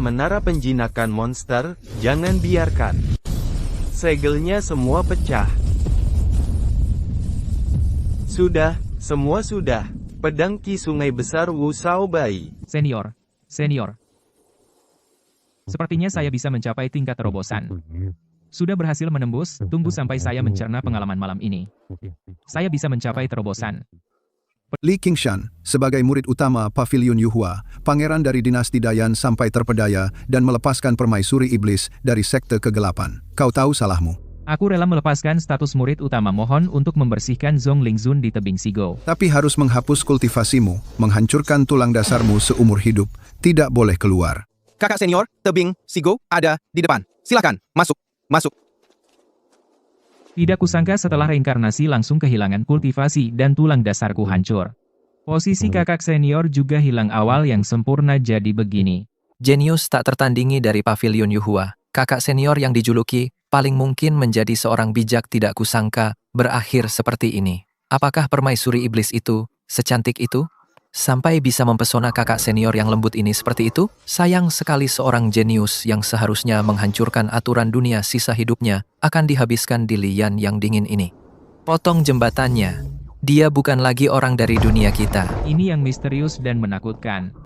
Menara penjinakan monster, jangan biarkan segelnya semua pecah. Sudah, semua sudah. Pedang Ki Sungai Besar Wu Sao Bai. Senior. Sepertinya saya bisa mencapai tingkat terobosan. Sudah berhasil menembus, tunggu sampai saya mencerna pengalaman malam ini. Saya bisa mencapai terobosan. Li Qingshan, sebagai murid utama Pavilion Yuhua, pangeran dari dinasti Dayan sampai terpedaya dan melepaskan permaisuri iblis dari sekte kegelapan. Kau tahu salahmu. Aku rela melepaskan status murid utama mohon untuk membersihkan Zhong Lingzun di tebing Sigo. Tapi harus menghapus kultivasimu, menghancurkan tulang dasarmu seumur hidup. Tidak boleh keluar. Kakak senior, tebing Sigo ada di depan. Silakan, masuk. Tidak kusangka setelah reinkarnasi langsung kehilangan kultivasi dan tulang dasarku hancur. Posisi kakak senior juga hilang awal yang sempurna jadi begini. Jenius tak tertandingi dari Pavilion Yuhua. Kakak senior yang dijuluki paling mungkin menjadi seorang bijak tidak kusangka berakhir seperti ini. Apakah permaisuri iblis itu secantik itu? Sampai bisa mempesona kakak senior yang lembut ini seperti itu? Sayang sekali seorang jenius yang seharusnya menghancurkan aturan dunia sisa hidupnya akan dihabiskan di lian yang dingin ini. Potong jembatannya. Dia bukan lagi orang dari dunia kita. Ini yang misterius dan menakutkan.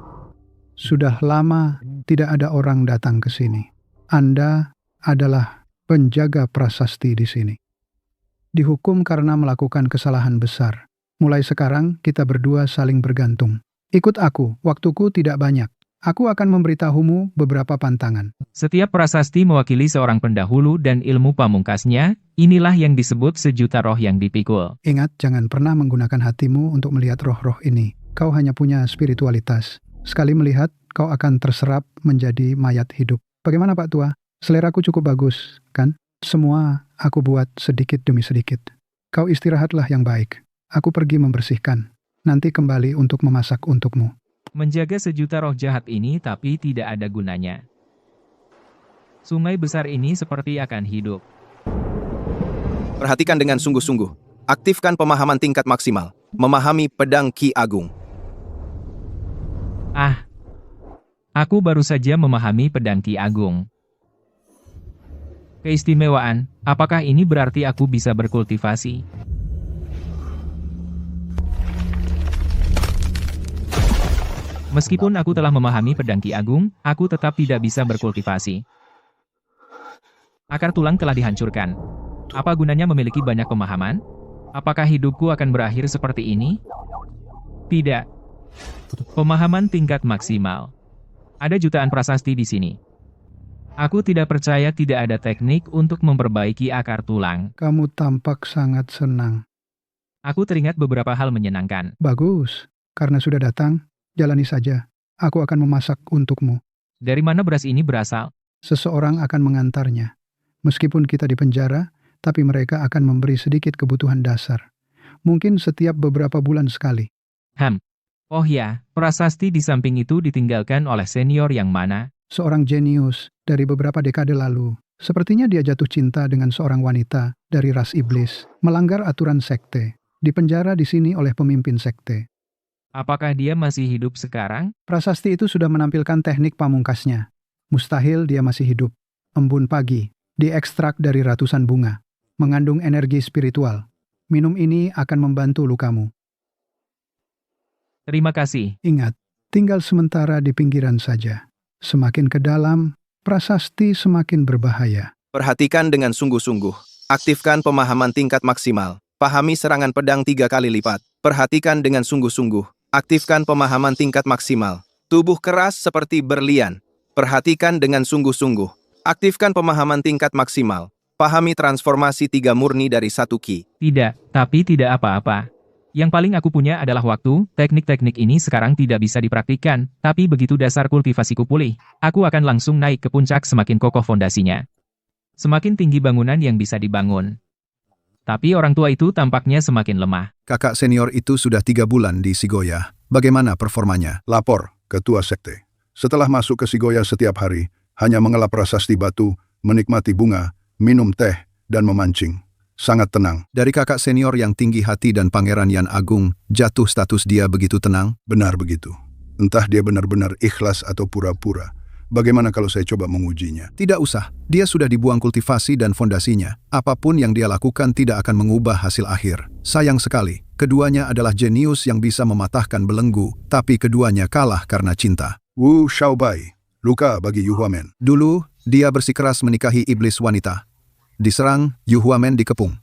Sudah lama tidak ada orang datang ke sini. Anda adalah penjaga prasasti di sini. Dihukum karena melakukan kesalahan besar. Mulai sekarang, kita berdua saling bergantung. Ikut aku, waktuku tidak banyak. Aku akan memberitahumu beberapa pantangan. Setiap prasasti mewakili seorang pendahulu dan ilmu pamungkasnya, inilah yang disebut sejuta roh yang dipikul. Ingat, jangan pernah menggunakan hatimu untuk melihat roh-roh ini. Kau hanya punya spiritualitas. Sekali melihat, kau akan terserap menjadi mayat hidup. Bagaimana Pak Tua? Seleraku cukup bagus, kan? Semua aku buat sedikit demi sedikit. Kau istirahatlah yang baik. Aku pergi membersihkan. Nanti kembali untuk memasak untukmu. Menjaga sejuta roh jahat ini tapi tidak ada gunanya. Sungai besar ini seperti akan hidup. Perhatikan dengan sungguh-sungguh. Aktifkan pemahaman tingkat maksimal. Memahami pedang Ki Agung. Aku baru saja memahami pedang Ki Agung. Keistimewaan, apakah ini berarti aku bisa berkultivasi? Meskipun aku telah memahami pedang Ki Agung, aku tetap tidak bisa berkultivasi. Akar tulang telah dihancurkan. Apa gunanya memiliki banyak pemahaman? Apakah hidupku akan berakhir seperti ini? Tidak. Pemahaman tingkat maksimal. Ada jutaan prasasti di sini. Aku tidak percaya tidak ada teknik untuk memperbaiki akar tulang. Kamu tampak sangat senang. Aku teringat beberapa hal menyenangkan. Bagus, karena sudah datang. Jalani saja, aku akan memasak untukmu. Dari mana beras ini berasal? Seseorang akan mengantarnya. Meskipun kita di penjara, tapi mereka akan memberi sedikit kebutuhan dasar. Mungkin setiap beberapa bulan sekali. Oh ya, prasasti di samping itu ditinggalkan oleh senior yang mana? Seorang jenius dari beberapa dekade lalu. Sepertinya dia jatuh cinta dengan seorang wanita dari ras iblis, melanggar aturan sekte. Dipenjara di sini oleh pemimpin sekte. Apakah dia masih hidup sekarang? Prasasti itu sudah menampilkan teknik pamungkasnya. Mustahil dia masih hidup. Embun pagi, diekstrak dari ratusan bunga. Mengandung energi spiritual. Minum ini akan membantu lukamu. Terima kasih. Ingat, tinggal sementara di pinggiran saja. Semakin ke dalam, prasasti semakin berbahaya. Perhatikan dengan sungguh-sungguh. Aktifkan pemahaman tingkat maksimal. Pahami serangan pedang 3 kali lipat. Perhatikan dengan sungguh-sungguh. Aktifkan pemahaman tingkat maksimal. Tubuh keras seperti berlian. Perhatikan dengan sungguh-sungguh. Aktifkan pemahaman tingkat maksimal. Pahami transformasi 3 murni dari 1 Ki. Tidak, tapi tidak apa-apa. Yang paling aku punya adalah waktu. Teknik-teknik ini sekarang tidak bisa dipraktikkan, tapi begitu dasar kultivasiku pulih, aku akan langsung naik ke puncak semakin kokoh fondasinya. Semakin tinggi bangunan yang bisa dibangun. Tapi orang tua itu tampaknya semakin lemah. Kakak senior itu sudah 3 bulan di Sigoya. Bagaimana performanya? Lapor, Ketua Sekte. Setelah masuk ke Sigoya setiap hari, hanya mengelap prasasti batu, menikmati bunga, minum teh, dan memancing. Sangat tenang. Dari kakak senior yang tinggi hati dan Pangeran Yan Agung, jatuh status dia begitu tenang? Benar begitu. Entah dia benar-benar ikhlas atau pura-pura. Bagaimana kalau saya coba mengujinya? Tidak usah, dia sudah dibuang kultivasi dan fondasinya. Apapun yang dia lakukan tidak akan mengubah hasil akhir. Sayang sekali, keduanya adalah jenius yang bisa mematahkan belenggu, tapi keduanya kalah karena cinta. Wu Xiaobai, luka bagi Yu Huamen. Dulu, dia bersikeras menikahi iblis wanita. Diserang, Yu Huamen dikepung.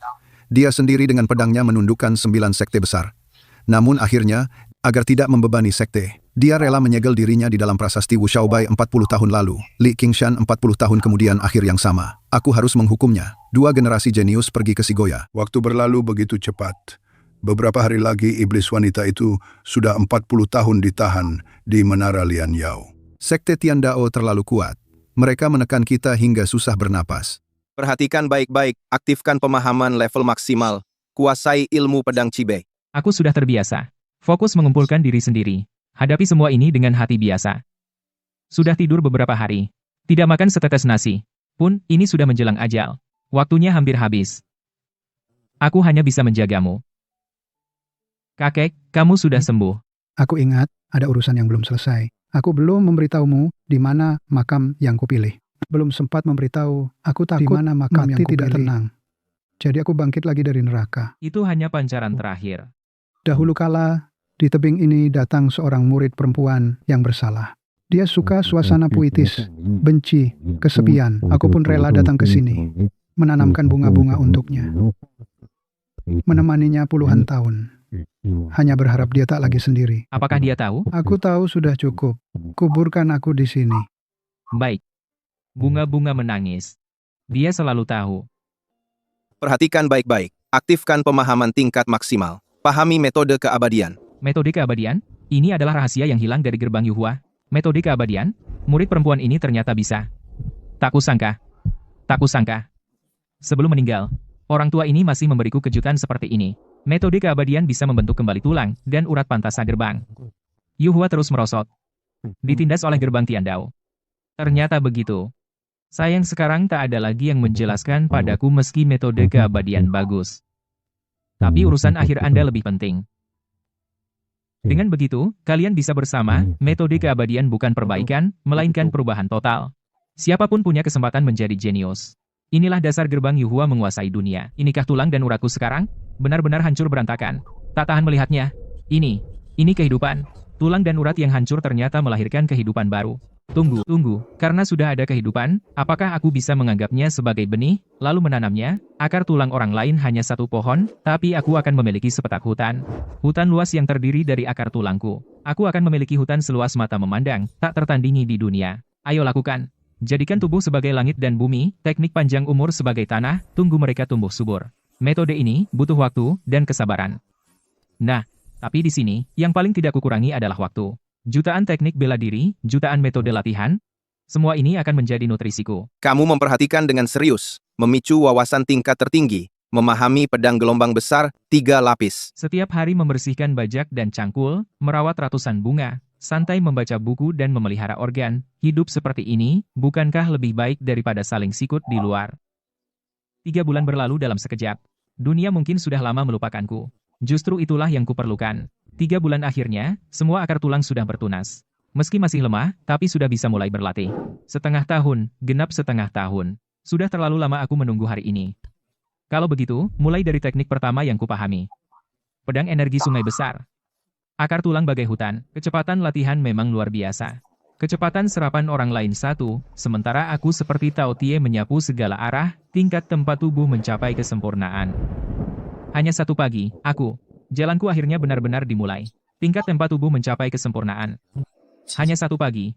Dia sendiri dengan pedangnya menundukkan 9 sekte besar. Namun akhirnya, agar tidak membebani sekte, dia rela menyegel dirinya di dalam prasasti Wu Xiaobai 40 tahun lalu. Li Qingshan 40 tahun kemudian akhir yang sama. Aku harus menghukumnya. 2 generasi jenius pergi ke Shigoya. Waktu berlalu begitu cepat. Beberapa hari lagi iblis wanita itu sudah 40 tahun ditahan di Menara Lian Yao. Sekte Tiandao terlalu kuat. Mereka menekan kita hingga susah bernapas. Perhatikan baik-baik, aktifkan pemahaman level maksimal. Kuasai ilmu pedang Cibe. Aku sudah terbiasa. Fokus mengumpulkan diri sendiri. Hadapi semua ini dengan hati biasa. Sudah tidur beberapa hari. Tidak makan setetes nasi. Pun, ini sudah menjelang ajal. Waktunya hampir habis. Aku hanya bisa menjagamu. Kakek, kamu sudah sembuh. Aku ingat, ada urusan yang belum selesai. Aku belum memberitahumu di mana makam yang kupilih. Belum sempat memberitahu, aku takut di mana makam yang kupilih. Tidak tenang. Jadi aku bangkit lagi dari neraka. Itu hanya pancaran terakhir. Dahulu kala, di tebing ini datang seorang murid perempuan yang bersalah. Dia suka suasana puitis, benci, kesepian. Aku pun rela datang ke sini, menanamkan bunga-bunga untuknya. Menemaninya puluhan tahun. Hanya berharap dia tak lagi sendiri. Apakah dia tahu? Aku tahu sudah cukup. Kuburkan aku di sini. Baik. Bunga-bunga menangis. Dia selalu tahu. Perhatikan baik-baik, aktifkan pemahaman tingkat maksimal. Pahami metode keabadian. Metode keabadian? Ini adalah rahasia yang hilang dari gerbang Yuhua. Metode keabadian? Murid perempuan ini ternyata bisa. Tak kusangka. Tak kusangka. Sebelum meninggal, orang tua ini masih memberiku kejutan seperti ini. Metode keabadian bisa membentuk kembali tulang dan urat pantasa gerbang. Yuhua terus merosot. Ditindas oleh gerbang Tiandao. Ternyata begitu. Sayang sekarang tak ada lagi yang menjelaskan padaku meski metode keabadian bagus. Tapi urusan akhir Anda lebih penting. Dengan begitu, kalian bisa bersama, metode keabadian bukan perbaikan, melainkan perubahan total. Siapapun punya kesempatan menjadi jenius. Inilah dasar gerbang Yuhua menguasai dunia. Inikah tulang dan uratku sekarang? Benar-benar hancur berantakan. Tak tahan melihatnya. Ini kehidupan. Tulang dan urat yang hancur ternyata melahirkan kehidupan baru. Tunggu, karena sudah ada kehidupan, apakah aku bisa menganggapnya sebagai benih, lalu menanamnya? Akar tulang orang lain hanya satu pohon, tapi aku akan memiliki sepetak hutan. Hutan luas yang terdiri dari akar tulangku. Aku akan memiliki hutan seluas mata memandang, tak tertandingi di dunia. Ayo lakukan. Jadikan tubuh sebagai langit dan bumi, teknik panjang umur sebagai tanah, tunggu mereka tumbuh subur. Metode ini butuh waktu dan kesabaran. Nah, tapi di sini, yang paling tidak kukurangi adalah waktu. Jutaan teknik bela diri, jutaan metode latihan, semua ini akan menjadi nutrisiku. Kamu memperhatikan dengan serius, memicu wawasan tingkat tertinggi, memahami pedang gelombang besar, 3 lapis. Setiap hari membersihkan bajak dan cangkul, merawat ratusan bunga, santai membaca buku dan memelihara organ, hidup seperti ini, bukankah lebih baik daripada saling sikut di luar? 3 bulan berlalu dalam sekejap. Dunia mungkin sudah lama melupakanku. Justru itulah yang kuperlukan. 3 bulan akhirnya, semua akar tulang sudah bertunas. Meski masih lemah, tapi sudah bisa mulai berlatih. Setengah tahun, genap setengah tahun. Sudah terlalu lama aku menunggu hari ini. Kalau begitu, mulai dari teknik pertama yang kupahami. Pedang energi sungai besar. Akar tulang bagai hutan, kecepatan latihan memang luar biasa. Kecepatan serapan orang lain 1, sementara aku seperti Tao Tie menyapu segala arah, tingkat tempat tubuh mencapai kesempurnaan. Hanya 1 pagi, jalanku akhirnya benar-benar dimulai. Tingkat tempat tubuh mencapai kesempurnaan. Hanya 1 pagi.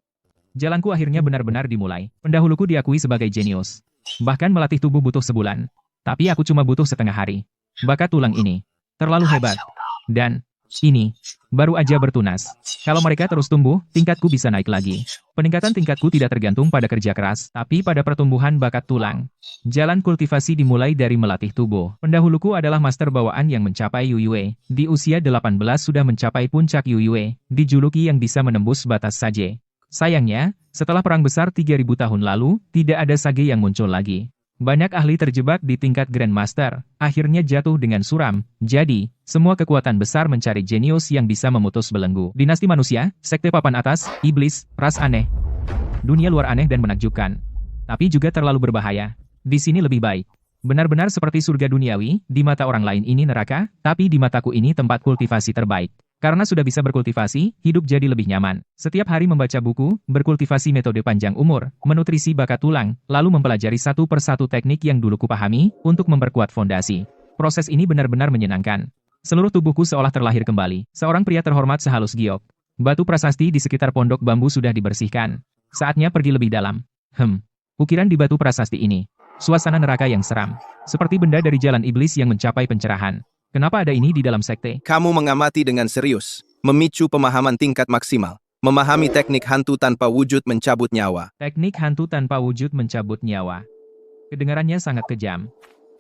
Jalanku akhirnya benar-benar dimulai. Pendahuluku diakui sebagai jenius. Bahkan melatih tubuh butuh sebulan. Tapi aku cuma butuh setengah hari. Bakat tulang ini terlalu hebat. Dan ini baru aja bertunas. Kalau mereka terus tumbuh, tingkatku bisa naik lagi. Peningkatan tingkatku tidak tergantung pada kerja keras, tapi pada pertumbuhan bakat tulang. Jalan kultivasi dimulai dari melatih tubuh. Pendahuluku adalah master bawaan yang mencapai Yuyue. Di usia 18 sudah mencapai puncak Yuyue, dijuluki yang bisa menembus batas Sage. Sayangnya, setelah perang besar 3000 tahun lalu, tidak ada Sage yang muncul lagi. Banyak ahli terjebak di tingkat Grandmaster, akhirnya jatuh dengan suram. Jadi, semua kekuatan besar mencari jenius yang bisa memutus belenggu. Dinasti manusia, sekte papan atas, iblis, ras aneh. Dunia luar aneh dan menakjubkan. Tapi juga terlalu berbahaya. Di sini lebih baik. Benar-benar seperti surga duniawi, di mata orang lain ini neraka, tapi di mataku ini tempat kultivasi terbaik. Karena sudah bisa berkultivasi, hidup jadi lebih nyaman. Setiap hari membaca buku, berkultivasi metode panjang umur, menutrisi bakat tulang, lalu mempelajari satu persatu teknik yang dulu kupahami, untuk memperkuat fondasi. Proses ini benar-benar menyenangkan. Seluruh tubuhku seolah terlahir kembali. Seorang pria terhormat sehalus giok. Batu prasasti di sekitar pondok bambu sudah dibersihkan. Saatnya pergi lebih dalam. Ukiran di batu prasasti ini. Suasana neraka yang seram. Seperti benda dari jalan iblis yang mencapai pencerahan. Kenapa ada ini di dalam sekte? Kamu mengamati dengan serius, memicu pemahaman tingkat maksimal, memahami teknik hantu tanpa wujud mencabut nyawa. Teknik hantu tanpa wujud mencabut nyawa. Kedengarannya sangat kejam.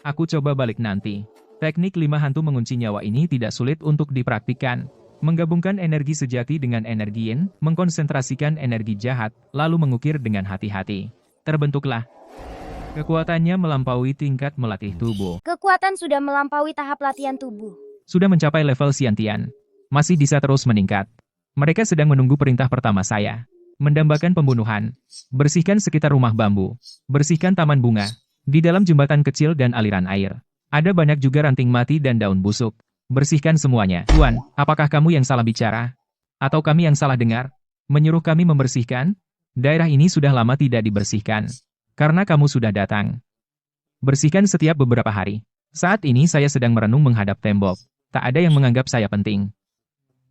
Aku coba balik nanti. Teknik 5 hantu mengunci nyawa ini tidak sulit untuk dipraktikkan. Menggabungkan energi sejati dengan energi yin, mengkonsentrasikan energi jahat, lalu mengukir dengan hati-hati. Terbentuklah. Kekuatannya melampaui tingkat melatih tubuh. Kekuatan sudah melampaui tahap latihan tubuh. Sudah mencapai level Xiantian. Masih bisa terus meningkat. Mereka sedang menunggu perintah pertama saya. Mendambakan pembunuhan. Bersihkan sekitar rumah bambu. Bersihkan taman bunga. Di dalam jembatan kecil dan aliran air. Ada banyak juga ranting mati dan daun busuk. Bersihkan semuanya. Tuan, apakah kamu yang salah bicara? Atau kami yang salah dengar? Menyuruh kami membersihkan? Daerah ini sudah lama tidak dibersihkan. Karena kamu sudah datang. Bersihkan setiap beberapa hari. Saat ini saya sedang merenung menghadap tembok. Tak ada yang menganggap saya penting.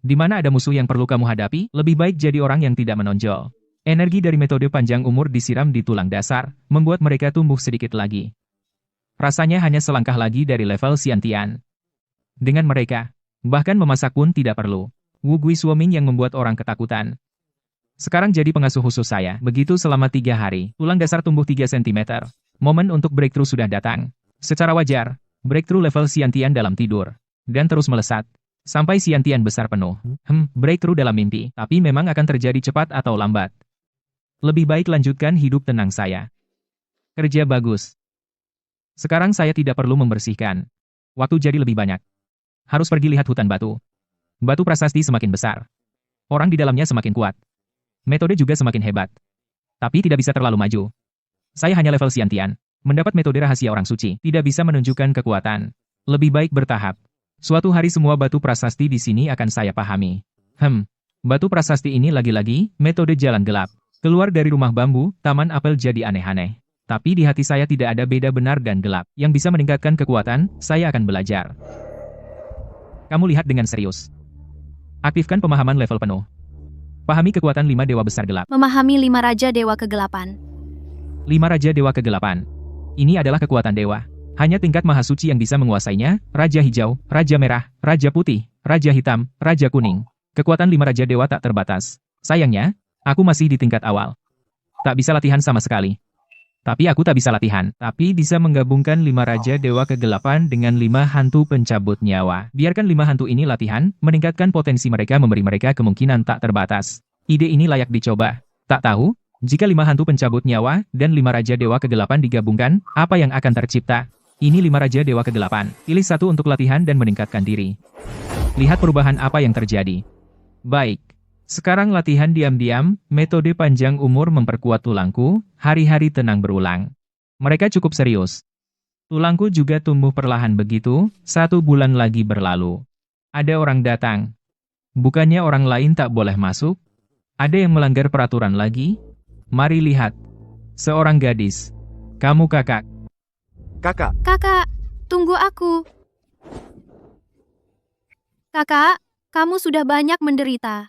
Di mana ada musuh yang perlu kamu hadapi, lebih baik jadi orang yang tidak menonjol. Energi dari metode panjang umur disiram di tulang dasar, membuat mereka tumbuh sedikit lagi. Rasanya hanya selangkah lagi dari level Xiantian. Dengan mereka, bahkan memasak pun tidak perlu. Wu Gui Suoming yang membuat orang ketakutan. Sekarang jadi pengasuh khusus saya, begitu selama 3 hari. Tulang dasar tumbuh 3 cm. Momen untuk breakthrough sudah datang. Secara wajar, breakthrough level Xiantian dalam tidur. Dan terus melesat. Sampai Xiantian besar penuh. Breakthrough dalam mimpi, tapi memang akan terjadi cepat atau lambat. Lebih baik lanjutkan hidup tenang saya. Kerja bagus. Sekarang saya tidak perlu membersihkan. Waktu jadi lebih banyak. Harus pergi lihat hutan batu. Batu prasasti semakin besar. Orang di dalamnya semakin kuat. Metode juga semakin hebat. Tapi tidak bisa terlalu maju. Saya hanya level Xiantian. Mendapat metode rahasia orang suci, tidak bisa menunjukkan kekuatan. Lebih baik bertahap. Suatu hari semua batu prasasti di sini akan saya pahami. Batu prasasti ini lagi-lagi, metode jalan gelap. Keluar dari rumah bambu, taman apel jadi aneh-aneh. Tapi di hati saya tidak ada beda benar dan gelap. Yang bisa meningkatkan kekuatan, saya akan belajar. Kamu lihat dengan serius. Aktifkan pemahaman level penuh. Pahami kekuatan 5 dewa besar gelap. Memahami 5 raja dewa kegelapan. 5 raja dewa kegelapan. Ini adalah kekuatan dewa. Hanya tingkat maha suci yang bisa menguasainya, Raja Hijau, Raja Merah, Raja Putih, Raja Hitam, Raja Kuning. Kekuatan 5 raja dewa tak terbatas. Sayangnya, aku masih di tingkat awal. Tak bisa latihan sama sekali. Tapi aku tak bisa latihan, tapi bisa menggabungkan 5 raja dewa kegelapan dengan 5 hantu pencabut nyawa. Biarkan 5 hantu ini latihan, meningkatkan potensi mereka, memberi mereka kemungkinan tak terbatas. Ide ini layak dicoba. Tak tahu, jika 5 hantu pencabut nyawa dan 5 raja dewa kegelapan digabungkan, apa yang akan tercipta? Ini 5 raja dewa kegelapan. Pilih satu untuk latihan dan meningkatkan diri. Lihat perubahan apa yang terjadi. Baik. Sekarang latihan diam-diam, metode panjang umur memperkuat tulangku, hari-hari tenang berulang. Mereka cukup serius. Tulangku juga tumbuh perlahan begitu, 1 bulan lagi berlalu. Ada orang datang. Bukannya orang lain tak boleh masuk? Ada yang melanggar peraturan lagi? Mari lihat. Seorang gadis. Kamu kakak. Kakak, Kakak, tunggu aku. Kakak, kamu sudah banyak menderita.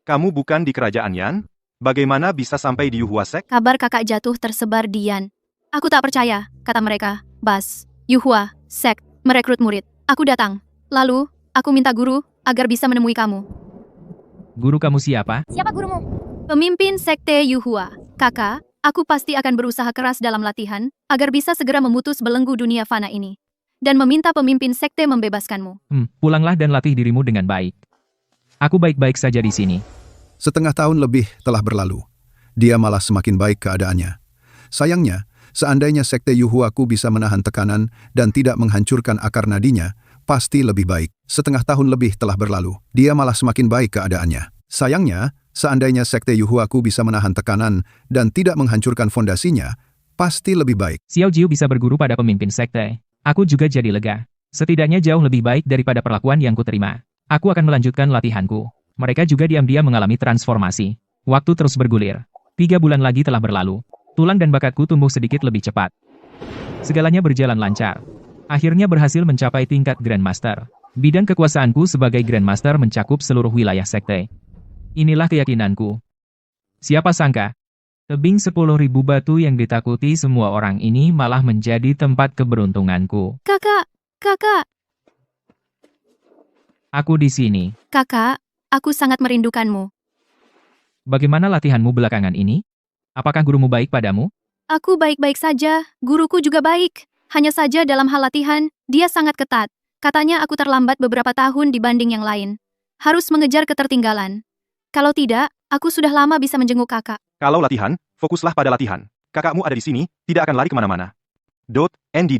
kamu bukan di kerajaan Yan? Bagaimana bisa sampai di Yuhua Sek? Kabar kakak jatuh tersebar di Yan. Aku tak percaya, kata mereka. Bas, Yuhua, Sek, merekrut murid. Aku datang. Lalu, aku minta guru, agar bisa menemui kamu. Guru kamu siapa? Siapa gurumu? Pemimpin Sekte Yuhua. Kakak, aku pasti akan berusaha keras dalam latihan, agar bisa segera memutus belenggu dunia fana ini. Dan meminta pemimpin sekte membebaskanmu. Pulanglah dan latih dirimu dengan baik. Aku baik-baik saja di sini. Setengah tahun lebih telah berlalu. Dia malah semakin baik keadaannya. Sayangnya, seandainya sekte Yuhuaku bisa menahan tekanan dan tidak menghancurkan akar nadinya, pasti lebih baik. Setengah tahun lebih telah berlalu. Dia malah semakin baik keadaannya. Sayangnya, Seandainya sekte Yuhuaku bisa menahan tekanan dan tidak menghancurkan fondasinya, pasti lebih baik. Xiao Jiu bisa berguru pada pemimpin sekte. Aku juga jadi lega. Setidaknya jauh lebih baik daripada perlakuan yang kuterima. Aku akan melanjutkan latihanku. Mereka juga diam-diam mengalami transformasi. Waktu terus bergulir. 3 bulan lagi telah berlalu. Tulang dan bakatku tumbuh sedikit lebih cepat. Segalanya berjalan lancar. Akhirnya berhasil mencapai tingkat Grandmaster. Bidang kekuasaanku sebagai Grandmaster mencakup seluruh wilayah sekte. Inilah keyakinanku. Siapa sangka, tebing 10.000 batu yang ditakuti semua orang ini malah menjadi tempat keberuntunganku. Kakak, Aku di sini. kakak, aku sangat merindukanmu. Bagaimana latihanmu belakangan ini? Apakah gurumu baik padamu? Aku baik-baik saja, guruku juga baik. Hanya saja dalam hal latihan, dia sangat ketat. Katanya aku terlambat beberapa tahun dibanding yang lain. Harus mengejar ketertinggalan. Kalau tidak, aku sudah lama bisa menjenguk kakak. Kalau latihan, fokuslah pada latihan. Kakakmu ada di sini, tidak akan lari kemana-mana. Andy.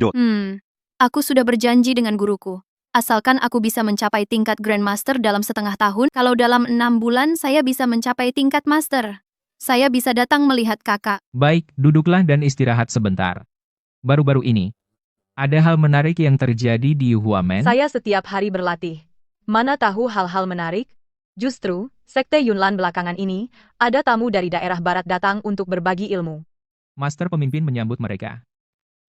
Aku sudah berjanji dengan guruku. Asalkan aku bisa mencapai tingkat Grandmaster dalam setengah tahun, kalau dalam 6 bulan saya bisa mencapai tingkat Master. Saya bisa datang melihat kakak. Baik, duduklah dan istirahat sebentar. Baru-baru ini, ada hal menarik yang terjadi di Yuhuamen. Saya setiap hari berlatih. Mana tahu hal-hal menarik? Justru, Sekte Yunlan belakangan ini, ada tamu dari daerah barat datang untuk berbagi ilmu. Master pemimpin menyambut mereka.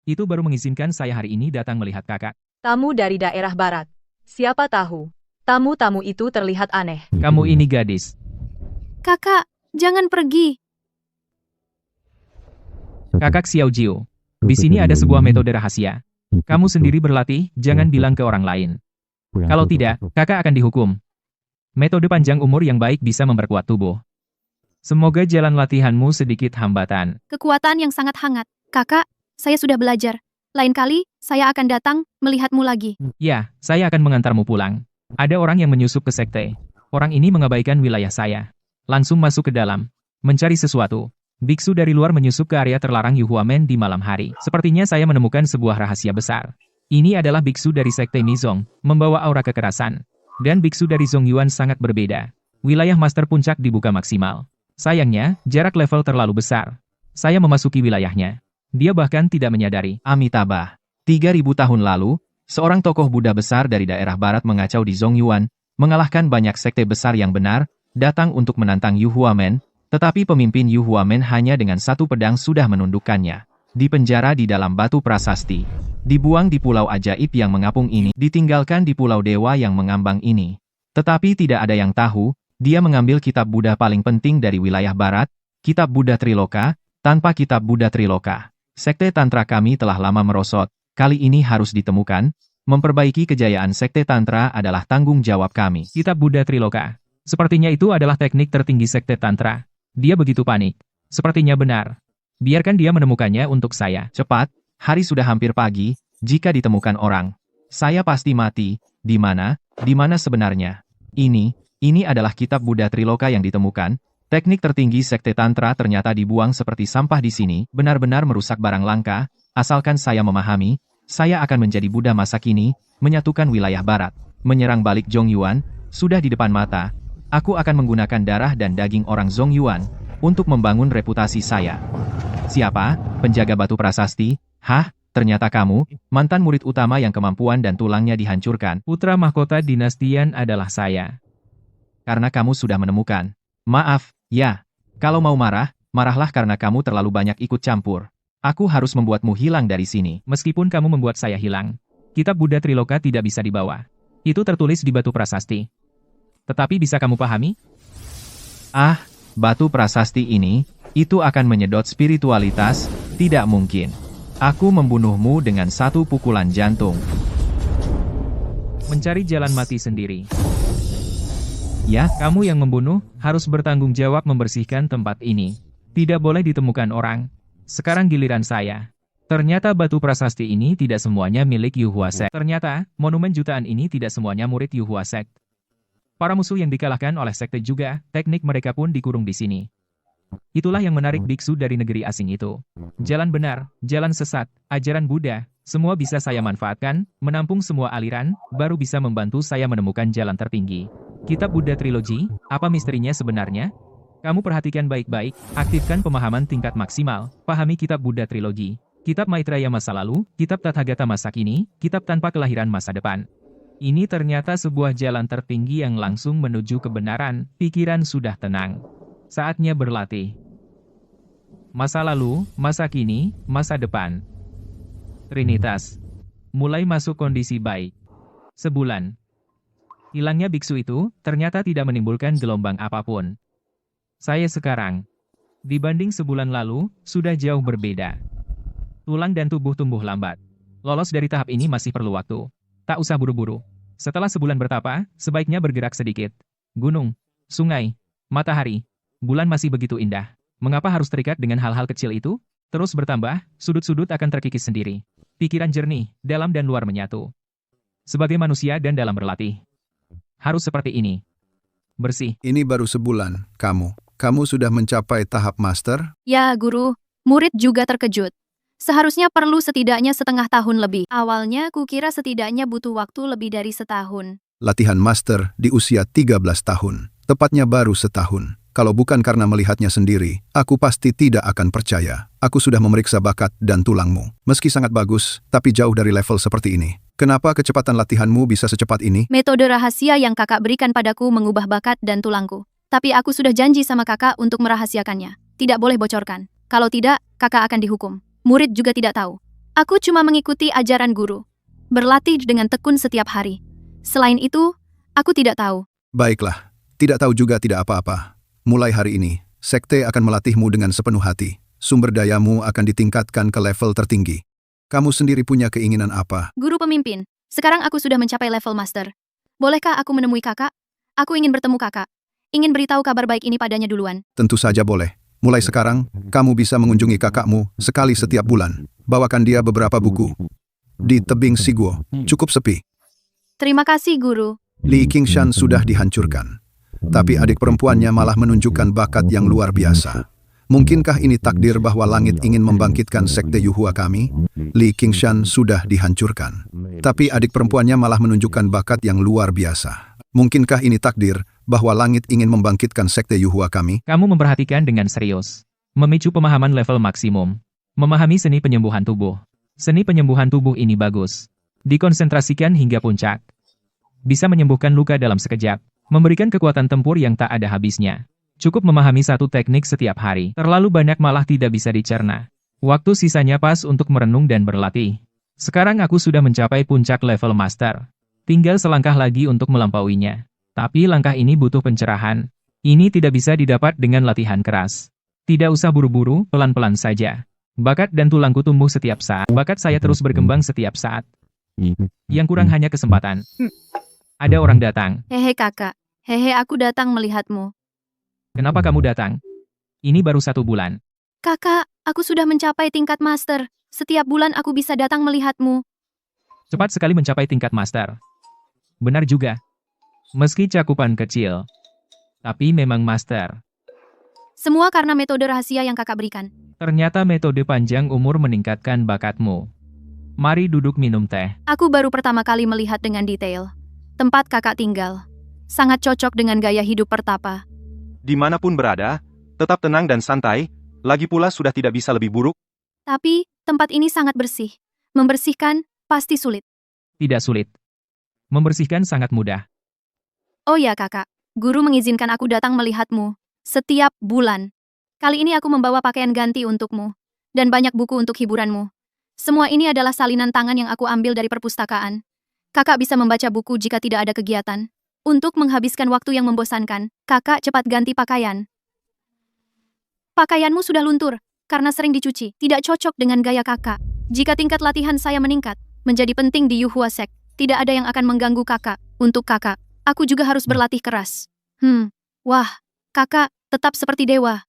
Itu baru mengizinkan saya hari ini datang melihat kakak. Tamu dari daerah barat. Siapa tahu, tamu-tamu itu terlihat aneh. Kamu ini gadis. Kakak, jangan pergi. Kakak Xiao Jiu. Di sini ada sebuah metode rahasia. Kamu sendiri berlatih, jangan bilang ke orang lain. Kalau tidak, kakak akan dihukum. Metode panjang umur yang baik bisa memperkuat tubuh. Semoga jalan latihanmu sedikit hambatan. Kekuatan yang sangat hangat. Kakak, saya sudah belajar. Lain kali, saya akan datang melihatmu lagi. Ya, saya akan mengantarmu pulang. Ada orang yang menyusup ke sekte. Orang ini mengabaikan wilayah saya. Langsung masuk ke dalam. Mencari sesuatu. Biksu dari luar menyusup ke area terlarang Yuhuamen di malam hari. Sepertinya saya menemukan sebuah rahasia besar. Ini adalah biksu dari sekte Mizong, membawa aura kekerasan. Dan biksu dari Zongyuan sangat berbeda. Wilayah master puncak dibuka maksimal. Sayangnya, jarak level terlalu besar. Saya memasuki wilayahnya. Dia bahkan tidak menyadari. Amitabha. 3.000 tahun lalu, seorang tokoh Buddha besar dari daerah barat mengacau di Zongyuan, mengalahkan banyak sekte besar yang benar, datang untuk menantang Yuhuamen, tetapi pemimpin Yuhuamen hanya dengan satu pedang sudah menundukkannya. Dipenjara di dalam batu prasasti. Dibuang di pulau ajaib yang mengapung ini, ditinggalkan di pulau dewa yang mengambang ini. Tetapi tidak ada yang tahu, dia mengambil kitab Buddha paling penting dari wilayah barat, kitab Buddha Triloka. Tanpa kitab Buddha Triloka, sekte Tantra kami telah lama merosot, kali ini harus ditemukan. Memperbaiki kejayaan sekte Tantra adalah tanggung jawab kami. Kitab Buddha Triloka. Sepertinya itu adalah teknik tertinggi sekte Tantra. Dia begitu panik. Sepertinya benar. Biarkan dia menemukannya untuk saya. Cepat, hari sudah hampir pagi, jika ditemukan orang. Saya pasti mati. Di mana? Di mana sebenarnya? Ini adalah kitab Buddha Triloka yang ditemukan. Teknik tertinggi sekte Tantra ternyata dibuang seperti sampah di sini, benar-benar merusak barang langka. Asalkan saya memahami, saya akan menjadi Buddha masa kini, menyatukan wilayah barat, menyerang balik Zongyuan, sudah di depan mata. Aku akan menggunakan darah dan daging orang Zongyuan untuk membangun reputasi saya. Siapa? Penjaga batu prasasti? Hah? Ternyata kamu, mantan murid utama yang kemampuan dan tulangnya dihancurkan. Putra mahkota dinastian adalah saya. Karena kamu sudah menemukan. Maaf, ya. Kalau mau marah, marahlah karena kamu terlalu banyak ikut campur. Aku harus membuatmu hilang dari sini. Meskipun kamu membuat saya hilang, kitab Buddha Triloka tidak bisa dibawa. Itu tertulis di batu prasasti. Tetapi bisa kamu pahami? Ah, batu prasasti ini, itu akan menyedot spiritualitas, tidak mungkin. Aku membunuhmu dengan satu pukulan jantung. Mencari jalan mati sendiri. Ya, kamu yang membunuh, harus bertanggung jawab membersihkan tempat ini. Tidak boleh ditemukan orang. Sekarang giliran saya. Ternyata batu prasasti ini tidak semuanya milik Yuhua Sect. Ternyata, monumen jutaan ini tidak semuanya murid Yuhua Sect. Para musuh yang dikalahkan oleh sekte juga, teknik mereka pun dikurung di sini. Itulah yang menarik biksu dari negeri asing itu. Jalan benar, jalan sesat, ajaran Buddha, semua bisa saya manfaatkan, menampung semua aliran, baru bisa membantu saya menemukan jalan tertinggi. Kitab Buddha Trilogy, apa misterinya sebenarnya? Kamu perhatikan baik-baik, aktifkan pemahaman tingkat maksimal, pahami kitab Buddha Trilogi, kitab Maitreya masa lalu, kitab Tathagata masa kini, kitab tanpa kelahiran masa depan. Ini ternyata sebuah jalan tertinggi yang langsung menuju kebenaran, pikiran sudah tenang. Saatnya berlatih. Masa lalu, masa kini, masa depan. Trinitas. Mulai masuk kondisi baik. Sebulan. Hilangnya biksu itu, ternyata tidak menimbulkan gelombang apapun. Saya sekarang, dibanding sebulan lalu, sudah jauh berbeda. Tulang dan tubuh tumbuh lambat. Lolos dari tahap ini masih perlu waktu. Tak usah buru-buru. Setelah sebulan bertapa, sebaiknya bergerak sedikit. Gunung, sungai, matahari, bulan masih begitu indah. Mengapa harus terikat dengan hal-hal kecil itu? Terus bertambah, sudut-sudut akan terkikis sendiri. Pikiran jernih, dalam dan luar menyatu. Sebagai manusia dan dalam berlatih. Harus seperti ini. Bersih. Ini baru sebulan, Kamu sudah mencapai tahap master? Ya, guru. Murid juga terkejut. Seharusnya perlu setidaknya setengah tahun lebih. Awalnya kukira setidaknya butuh waktu lebih dari setahun. Latihan master di usia 13 tahun. Tepatnya baru setahun. Kalau bukan karena melihatnya sendiri, aku pasti tidak akan percaya. Aku sudah memeriksa bakat dan tulangmu. Meski sangat bagus, tapi jauh dari level seperti ini. Kenapa kecepatan latihanmu bisa secepat ini? Metode rahasia yang kakak berikan padaku mengubah bakat dan tulangku. Tapi aku sudah janji sama kakak untuk merahasiakannya. Tidak boleh bocorkan. Kalau tidak, kakak akan dihukum. Murid juga tidak tahu. Aku cuma mengikuti ajaran guru. Berlatih dengan tekun setiap hari. Selain itu, aku tidak tahu. Baiklah, tidak tahu juga tidak apa-apa. Mulai hari ini, sekte akan melatihmu dengan sepenuh hati. Sumber dayamu akan ditingkatkan ke level tertinggi. Kamu sendiri punya keinginan apa? Guru pemimpin, sekarang aku sudah mencapai level master. Bolehkah aku menemui kakak? Aku ingin bertemu kakak. Ingin beritahu kabar baik ini padanya duluan. Tentu saja boleh. Mulai sekarang, kamu bisa mengunjungi kakakmu sekali setiap bulan. Bawakan dia beberapa buku. Di tebing Siguo, cukup sepi. Terima kasih, guru. Li Qingshan sudah dihancurkan. Tapi adik perempuannya malah menunjukkan bakat yang luar biasa. Mungkinkah ini takdir bahwa langit ingin membangkitkan sekte Yuhua kami? Li Qingshan sudah dihancurkan. Tapi adik perempuannya malah menunjukkan bakat yang luar biasa. Mungkinkah ini takdir bahwa langit ingin membangkitkan sekte Yuhua kami? Kamu memperhatikan dengan serius. Memicu pemahaman level maksimum. Memahami seni penyembuhan tubuh. Seni penyembuhan tubuh ini bagus. Dikonsentrasikan hingga puncak. Bisa menyembuhkan luka dalam sekejap. Memberikan kekuatan tempur yang tak ada habisnya. Cukup memahami satu teknik setiap hari. Terlalu banyak malah tidak bisa dicerna. Waktu sisanya pas untuk merenung dan berlatih. Sekarang aku sudah mencapai puncak level master. Tinggal selangkah lagi untuk melampauinya. Tapi langkah ini butuh pencerahan. Ini tidak bisa didapat dengan latihan keras. Tidak usah buru-buru, pelan-pelan saja. Bakat dan tulangku tumbuh setiap saat. Bakat saya terus berkembang setiap saat. Yang kurang hanya kesempatan. Ada orang datang. Hehe kakak. Hehe aku datang melihatmu. Kenapa kamu datang? Ini baru 1 bulan. Kakak, aku sudah mencapai tingkat master. Setiap bulan aku bisa datang melihatmu. Cepat sekali mencapai tingkat master. Benar juga. Meski cakupan kecil. Tapi memang master. Semua karena metode rahasia yang kakak berikan. Ternyata metode panjang umur meningkatkan bakatmu. Mari duduk minum teh. Aku baru pertama kali melihat dengan detail. Tempat kakak tinggal. Sangat cocok dengan gaya hidup pertapa. Dimanapun berada, tetap tenang dan santai, lagi pula sudah tidak bisa lebih buruk. Tapi, tempat ini sangat bersih. Membersihkan, pasti sulit. Tidak sulit. Membersihkan sangat mudah. Oh ya kakak, guru mengizinkan aku datang melihatmu. Setiap bulan. Kali ini aku membawa pakaian ganti untukmu. Dan banyak buku untuk hiburanmu. Semua ini adalah salinan tangan yang aku ambil dari perpustakaan. Kakak bisa membaca buku jika tidak ada kegiatan. Untuk menghabiskan waktu yang membosankan, kakak cepat ganti pakaian. Pakaianmu sudah luntur, karena sering dicuci. Tidak cocok dengan gaya kakak. Jika tingkat latihan saya meningkat, menjadi penting di Yuhua Sek. Tidak ada yang akan mengganggu kakak. Untuk kakak, aku juga harus berlatih keras. Wah, kakak, tetap seperti dewa.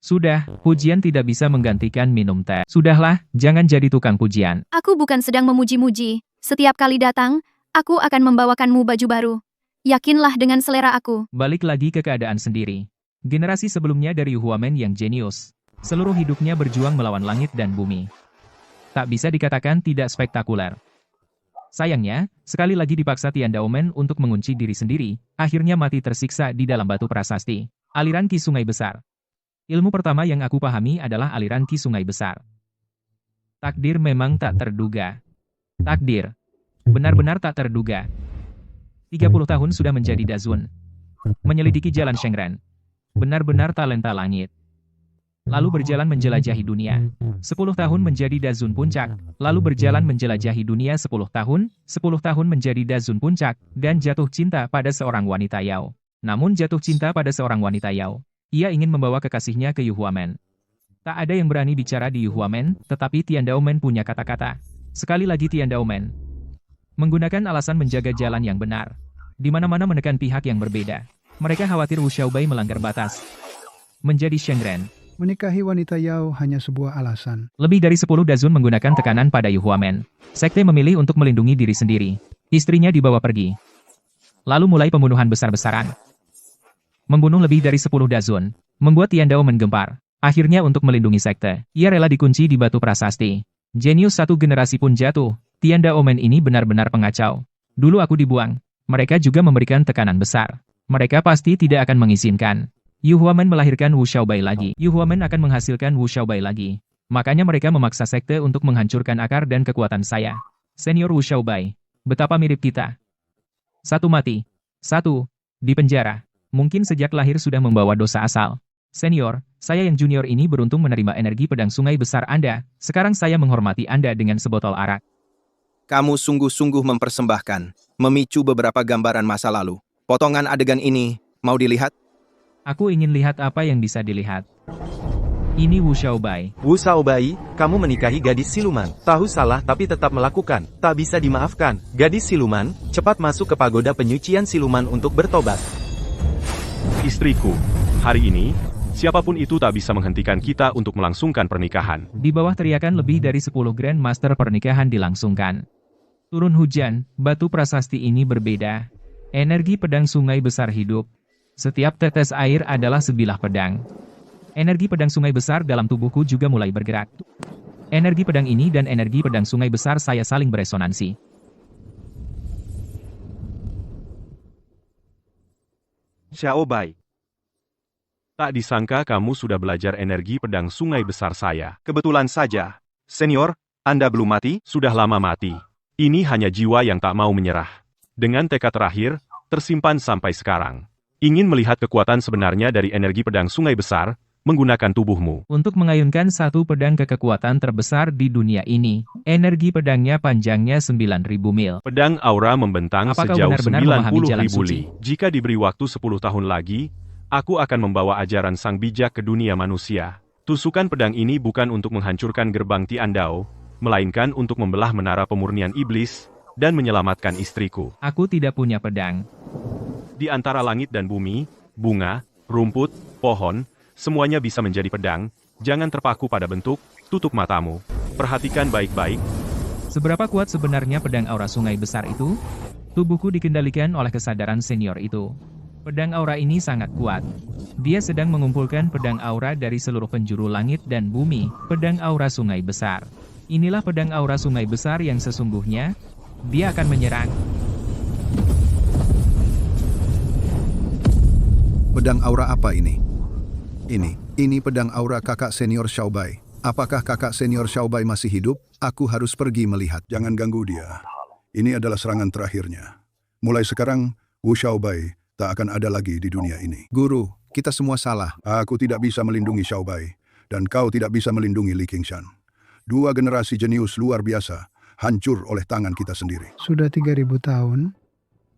Sudah, pujian tidak bisa menggantikan minum teh. Sudahlah, jangan jadi tukang pujian. Aku bukan sedang memuji-muji. Setiap kali datang, aku akan membawakanmu baju baru. Yakinlah dengan selera aku. Balik lagi ke keadaan sendiri. Generasi sebelumnya dari Yuhuamen yang jenius. Seluruh hidupnya berjuang melawan langit dan bumi. Tak bisa dikatakan tidak spektakuler. Sayangnya, sekali lagi dipaksa Tian Daomen untuk mengunci diri sendiri, akhirnya mati tersiksa di dalam batu prasasti. Aliran Ki Sungai Besar. Ilmu pertama yang aku pahami adalah aliran Ki Sungai Besar. Takdir memang tak terduga. Takdir. Benar-benar tak terduga. 30 tahun sudah menjadi Dazun. Menyelidiki jalan Shengren. Benar-benar talenta langit. Lalu berjalan menjelajahi dunia. 10 tahun menjadi Dazun Puncak, lalu berjalan menjelajahi dunia 10 tahun menjadi Dazun Puncak, dan jatuh cinta pada seorang wanita Yao. Namun jatuh cinta pada seorang wanita Yao. Ia ingin membawa kekasihnya ke Yuhuamen. Tak ada yang berani bicara di Yuhuamen, tetapi Tian Daomen punya kata-kata. Sekali lagi Tian Daomen menggunakan alasan menjaga jalan yang benar. Di mana-mana menekan pihak yang berbeda. Mereka khawatir Wu Xiaobai melanggar batas. Menjadi Shengren. Menikahi wanita Yao hanya sebuah alasan. Lebih dari 10 Dazun menggunakan tekanan pada Yuhuamen. Sekte memilih untuk melindungi diri sendiri. Istrinya dibawa pergi. Lalu mulai pembunuhan besar-besaran. Membunuh lebih dari 10 Dazun. Membuat Tian Daomen gempar. Akhirnya untuk melindungi sekte, ia rela dikunci di batu prasasti. Jenius satu generasi pun jatuh. Tian Daomen ini benar-benar pengacau. Dulu aku dibuang. Mereka juga memberikan tekanan besar. Mereka pasti tidak akan mengizinkan Yuhuamen melahirkan Wu Xiaobai lagi. Yuhuamen akan menghasilkan Wu Xiaobai lagi. Makanya mereka memaksa sekte untuk menghancurkan akar dan kekuatan saya. Senior Wu Xiaobai. Betapa mirip kita. Satu mati. Satu di penjara. Mungkin sejak lahir sudah membawa dosa asal. Senior, saya yang junior ini beruntung menerima energi pedang sungai besar Anda. Sekarang saya menghormati Anda dengan sebotol arak. Kamu sungguh-sungguh mempersembahkan, memicu beberapa gambaran masa lalu. Potongan adegan ini, mau dilihat? Aku ingin lihat apa yang bisa dilihat. Ini Wu Xiaobai. Wu Xiaobai, kamu menikahi gadis siluman. Tahu salah tapi tetap melakukan. Tak bisa dimaafkan. Gadis siluman, cepat masuk ke pagoda penyucian siluman untuk bertobat. Istriku, hari ini, siapapun itu tak bisa menghentikan kita untuk melangsungkan pernikahan. Di bawah teriakan lebih dari 10 Grand Master pernikahan dilangsungkan. Turun hujan, batu prasasti ini berbeda. Energi pedang sungai besar hidup. Setiap tetes air adalah sebilah pedang. Energi pedang sungai besar dalam tubuhku juga mulai bergerak. Energi pedang ini dan energi pedang sungai besar saya saling beresonansi. Xiaobai. Tak disangka kamu sudah belajar energi pedang sungai besar saya. Kebetulan saja. Senior, Anda belum mati, sudah lama mati. Ini hanya jiwa yang tak mau menyerah. Dengan tekad terakhir, tersimpan sampai sekarang. Ingin melihat kekuatan sebenarnya dari energi pedang sungai besar, menggunakan tubuhmu. Untuk mengayunkan satu pedang ke kekuatan terbesar di dunia ini, energi pedangnya panjangnya 9.000 mil. Pedang aura membentang Apakah sejauh benar-benar memahami jalan 90.000 suci? li. Jika diberi waktu 10 tahun lagi, aku akan membawa ajaran sang bijak ke dunia manusia. Tusukan pedang ini bukan untuk menghancurkan gerbang Tian Dao, melainkan untuk membelah menara pemurnian iblis, dan menyelamatkan istriku. Aku tidak punya pedang. Di antara langit dan bumi, bunga, rumput, pohon, semuanya bisa menjadi pedang. Jangan terpaku pada bentuk, tutup matamu. Perhatikan baik-baik. Seberapa kuat sebenarnya pedang aura sungai besar itu? Tubuhku dikendalikan oleh kesadaran senior itu. Pedang aura ini sangat kuat. Dia sedang mengumpulkan pedang aura dari seluruh penjuru langit dan bumi, pedang aura sungai besar. Inilah pedang aura sungai besar yang sesungguhnya. Dia akan menyerang. Pedang aura apa ini? Ini pedang aura kakak senior Xiaobai. Apakah kakak senior Xiaobai masih hidup? Aku harus pergi melihat. Jangan ganggu dia. Ini adalah serangan terakhirnya. Mulai sekarang, Wu Xiaobai tak akan ada lagi di dunia ini. Guru, kita semua salah. Aku tidak bisa melindungi Xiaobai, dan kau tidak bisa melindungi Li Qingshan. Dua generasi jenius luar biasa, hancur oleh tangan kita sendiri. Sudah 3.000 tahun,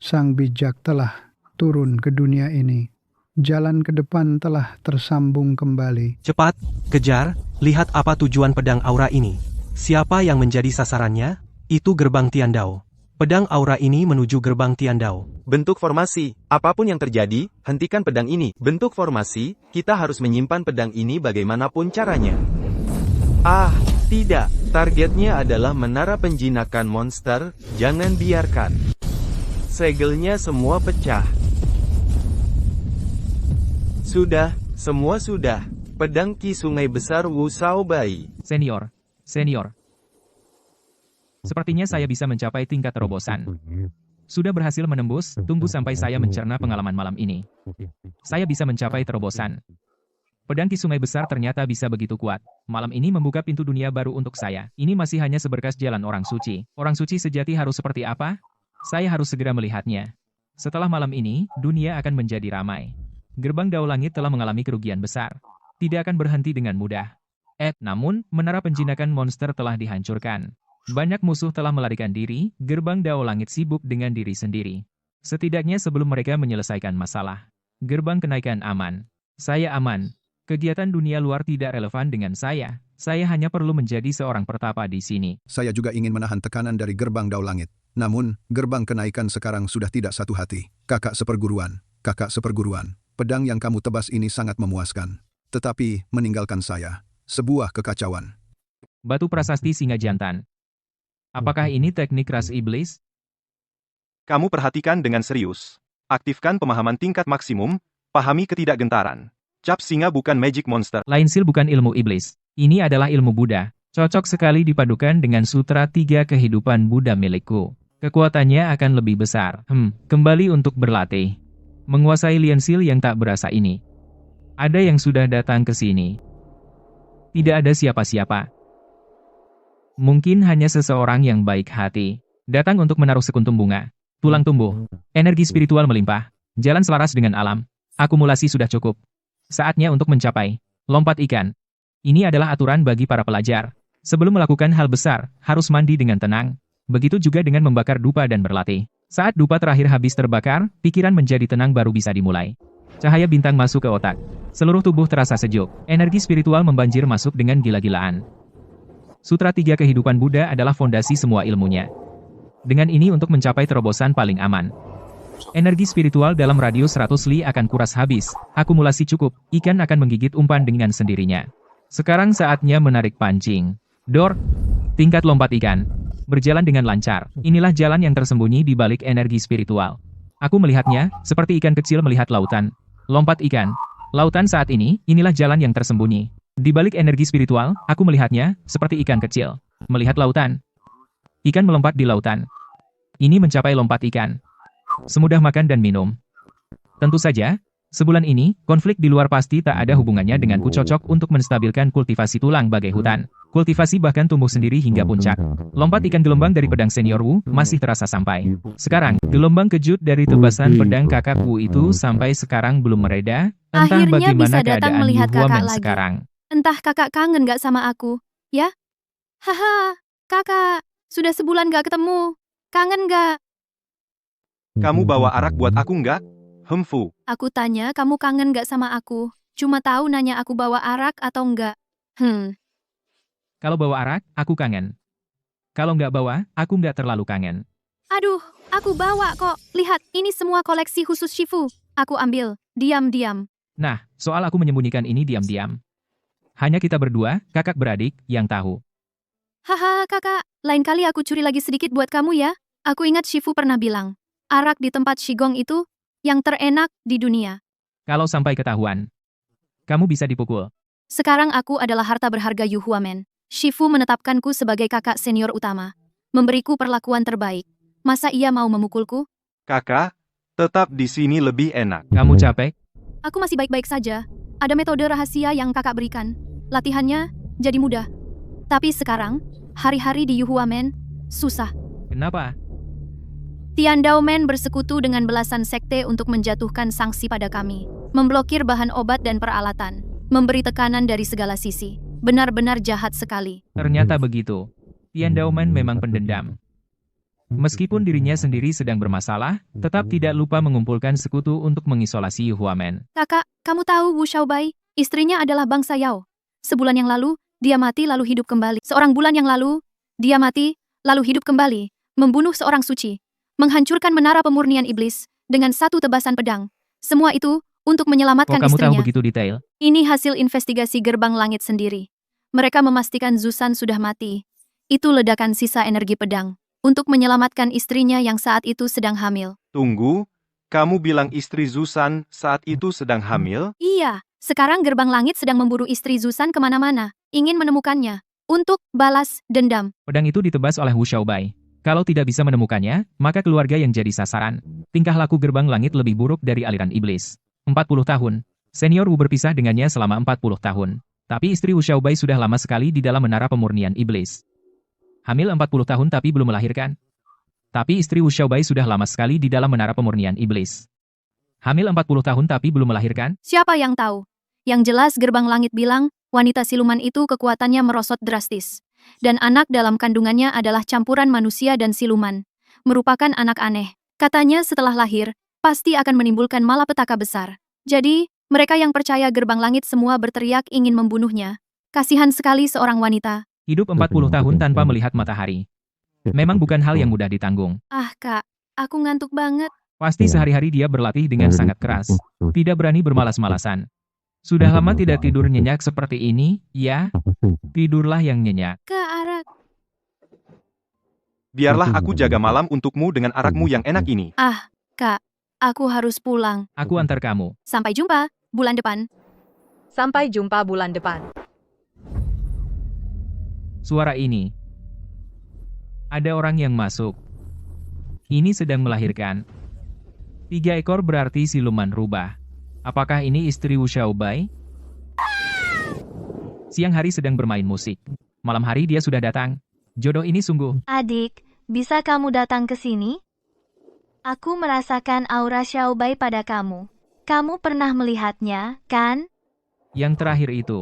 sang bijak telah turun ke dunia ini. Jalan ke depan telah tersambung kembali. Cepat, kejar, lihat apa tujuan pedang aura ini. Siapa yang menjadi sasarannya? Itu gerbang Tian Dao. Pedang aura ini menuju gerbang Tian Dao. Bentuk formasi, apapun yang terjadi, hentikan pedang ini. Bentuk formasi, kita harus menyimpan pedang ini bagaimanapun caranya. Ah, tidak. Targetnya adalah menara penjinakan monster, jangan biarkan. Segelnya semua pecah. Sudah, semua sudah. Pedang Ki Sungai Besar Wu Xiaobai. Senior. Sepertinya saya bisa mencapai tingkat terobosan. Sudah berhasil menembus, tunggu sampai saya mencerna pengalaman malam ini. Saya bisa mencapai terobosan. Pedang Ki Sungai Besar ternyata bisa begitu kuat. Malam ini membuka pintu dunia baru untuk saya. Ini masih hanya seberkas jalan orang suci. Orang suci sejati harus seperti apa? Saya harus segera melihatnya. Setelah malam ini, dunia akan menjadi ramai. Gerbang Dao Langit telah mengalami kerugian besar. Tidak akan berhenti dengan mudah. Namun, menara penjinakan monster telah dihancurkan. Banyak musuh telah melarikan diri, gerbang Dao Langit sibuk dengan diri sendiri. Setidaknya sebelum mereka menyelesaikan masalah. Gerbang kenaikan aman. Saya aman. Kegiatan dunia luar tidak relevan dengan saya. Saya hanya perlu menjadi seorang pertapa di sini. Saya juga ingin menahan tekanan dari gerbang Dao Langit. Namun, gerbang kenaikan sekarang sudah tidak satu hati. Kakak seperguruan, pedang yang kamu tebas ini sangat memuaskan. Tetapi, meninggalkan saya. Sebuah kekacauan. Batu prasasti singa jantan. Apakah ini teknik ras iblis? Kamu perhatikan dengan serius. Aktifkan pemahaman tingkat maksimum, pahami ketidakgentaran. Cap singa bukan magic monster. Lain sil bukan ilmu iblis. Ini adalah ilmu Buddha. Cocok sekali dipadukan dengan sutra 3 kehidupan Buddha milikku. Kekuatannya akan lebih besar. Kembali untuk berlatih. Menguasai liensil yang tak berasa ini. Ada yang sudah datang ke sini. Tidak ada siapa-siapa. Mungkin hanya seseorang yang baik hati. Datang untuk menaruh sekuntum bunga. Tulang tumbuh. Energi spiritual melimpah. Jalan selaras dengan alam. Akumulasi sudah cukup. Saatnya untuk mencapai. Lompat ikan. Ini adalah aturan bagi para pelajar. Sebelum melakukan hal besar, harus mandi dengan tenang. Begitu juga dengan membakar dupa dan berlatih. Saat dupa terakhir habis terbakar, pikiran menjadi tenang baru bisa dimulai. Cahaya bintang masuk ke otak. Seluruh tubuh terasa sejuk. Energi spiritual membanjir masuk dengan gila-gilaan. Sutra 3 kehidupan Buddha adalah fondasi semua ilmunya. Dengan ini untuk mencapai terobosan paling aman. Energi spiritual dalam radius 100 li akan kuras habis. Akumulasi cukup, ikan akan menggigit umpan dengan sendirinya. Sekarang saatnya menarik pancing. Dor. Tingkat lompat ikan. Berjalan dengan lancar. Inilah jalan yang tersembunyi di balik energi spiritual. Aku melihatnya, seperti ikan kecil melihat lautan. Lompat ikan. Lautan saat ini, inilah jalan yang tersembunyi. Di balik energi spiritual, aku melihatnya, seperti ikan kecil. Melihat lautan. Ikan melompat di lautan. Ini mencapai lompat ikan. Semudah makan dan minum. Tentu saja, sebulan ini, konflik di luar pasti tak ada hubungannya denganku cocok untuk menstabilkan kultivasi tulang bagai hutan. Kultivasi bahkan tumbuh sendiri hingga puncak. Lompat ikan gelombang dari pedang senior Wu masih terasa sampai. Sekarang, gelombang kejut dari tebasan pedang kakak Wu itu sampai sekarang belum mereda. Entah Akhirnya bagaimana bisa datang keadaan melihat Yu kakak Huamen lagi. sekarang. Entah kakak kangen gak sama aku, ya? Haha, kakak, sudah sebulan gak ketemu. Kangen gak? Kamu bawa arak buat aku nggak? Fu. Aku tanya kamu kangen gak sama aku. Cuma tahu nanya aku bawa arak atau enggak. Kalau bawa arak, aku kangen. Kalau nggak bawa, aku nggak terlalu kangen. Aduh, aku bawa kok. Lihat, ini semua koleksi khusus Shifu. Aku ambil, diam-diam. Nah, soal aku menyembunyikan ini diam-diam. Hanya kita berdua, kakak beradik, yang tahu. Haha, kakak, lain kali aku curi lagi sedikit buat kamu ya. Aku ingat Shifu pernah bilang, arak di tempat Shigong itu, yang terenak di dunia. Kalau sampai ketahuan, kamu bisa dipukul. Sekarang aku adalah harta berharga Yu Huamen. Shifu menetapkanku sebagai kakak senior utama. Memberiku perlakuan terbaik. Masa ia mau memukulku? Kakak, tetap di sini lebih enak. Kamu capek? Aku masih baik-baik saja. Ada metode rahasia yang kakak berikan. Latihannya jadi mudah. Tapi sekarang, hari-hari di Yu Huamen, susah. Kenapa? Tian Dao Men bersekutu dengan belasan sekte untuk menjatuhkan sanksi pada kami. Memblokir bahan obat dan peralatan. Memberi tekanan dari segala sisi. Benar-benar jahat sekali. Ternyata begitu. Tian Daoman memang pendendam. Meskipun dirinya sendiri sedang bermasalah, tetap tidak lupa mengumpulkan sekutu untuk mengisolasi Yu Huamen. Kakak, kamu tahu Wu Xiaobai? Istrinya adalah bangsa Yao. Sebulan yang lalu, dia mati lalu hidup kembali. Seorang bulan yang lalu, dia mati, lalu hidup kembali. Membunuh seorang suci. Menghancurkan menara pemurnian iblis, dengan satu tebasan pedang. Semua itu, untuk menyelamatkan Kamu istrinya. tahu begitu detail? Ini hasil investigasi gerbang langit sendiri. Mereka memastikan Zusan sudah mati. Itu ledakan sisa energi pedang. Untuk menyelamatkan istrinya yang saat itu sedang hamil. Tunggu, kamu bilang istri Zusan saat itu sedang hamil? Iya, sekarang gerbang langit sedang memburu istri Zusan kemana-mana. Ingin menemukannya. Untuk balas dendam. Pedang itu ditebas oleh Wu Xiaobai. Kalau tidak bisa menemukannya, maka keluarga yang jadi sasaran. Tingkah laku gerbang langit lebih buruk dari aliran iblis. 40 tahun. Senior Wu berpisah dengannya selama 40 tahun. Tapi istri Wu Xiaobai sudah lama sekali di dalam menara pemurnian iblis. Hamil 40 tahun tapi belum melahirkan. Tapi istri Wu Xiaobai sudah lama sekali di dalam menara pemurnian iblis. Hamil 40 tahun tapi belum melahirkan. Siapa yang tahu? Yang jelas gerbang langit bilang, wanita siluman itu kekuatannya merosot drastis. Dan anak dalam kandungannya adalah campuran manusia dan siluman. Merupakan anak aneh. Katanya setelah lahir, pasti akan menimbulkan malapetaka besar. Jadi, mereka yang percaya gerbang langit semua berteriak ingin membunuhnya. Kasihan sekali seorang wanita. Hidup 40 tahun tanpa melihat matahari. Memang bukan hal yang mudah ditanggung. Ah kak, aku ngantuk banget. Pasti sehari-hari dia berlatih dengan sangat keras. Tidak berani bermalas-malasan. Sudah lama tidak tidur nyenyak seperti ini, ya? Tidurlah yang nyenyak. Kak Arak. Biarlah aku jaga malam untukmu dengan arakmu yang enak ini. Ah, kak, aku harus pulang. Aku antar kamu. Sampai jumpa, bulan depan. Sampai jumpa bulan depan. Suara ini. Ada orang yang masuk. Ini sedang melahirkan. 3 ekor berarti siluman rubah. Apakah ini istri Wu Xiaobai? Siang hari sedang bermain musik. Malam hari dia sudah datang. Jodoh ini sungguh. Adik, bisa kamu datang ke sini? Aku merasakan aura Xiaobai pada kamu. Kamu pernah melihatnya, kan? Yang terakhir itu.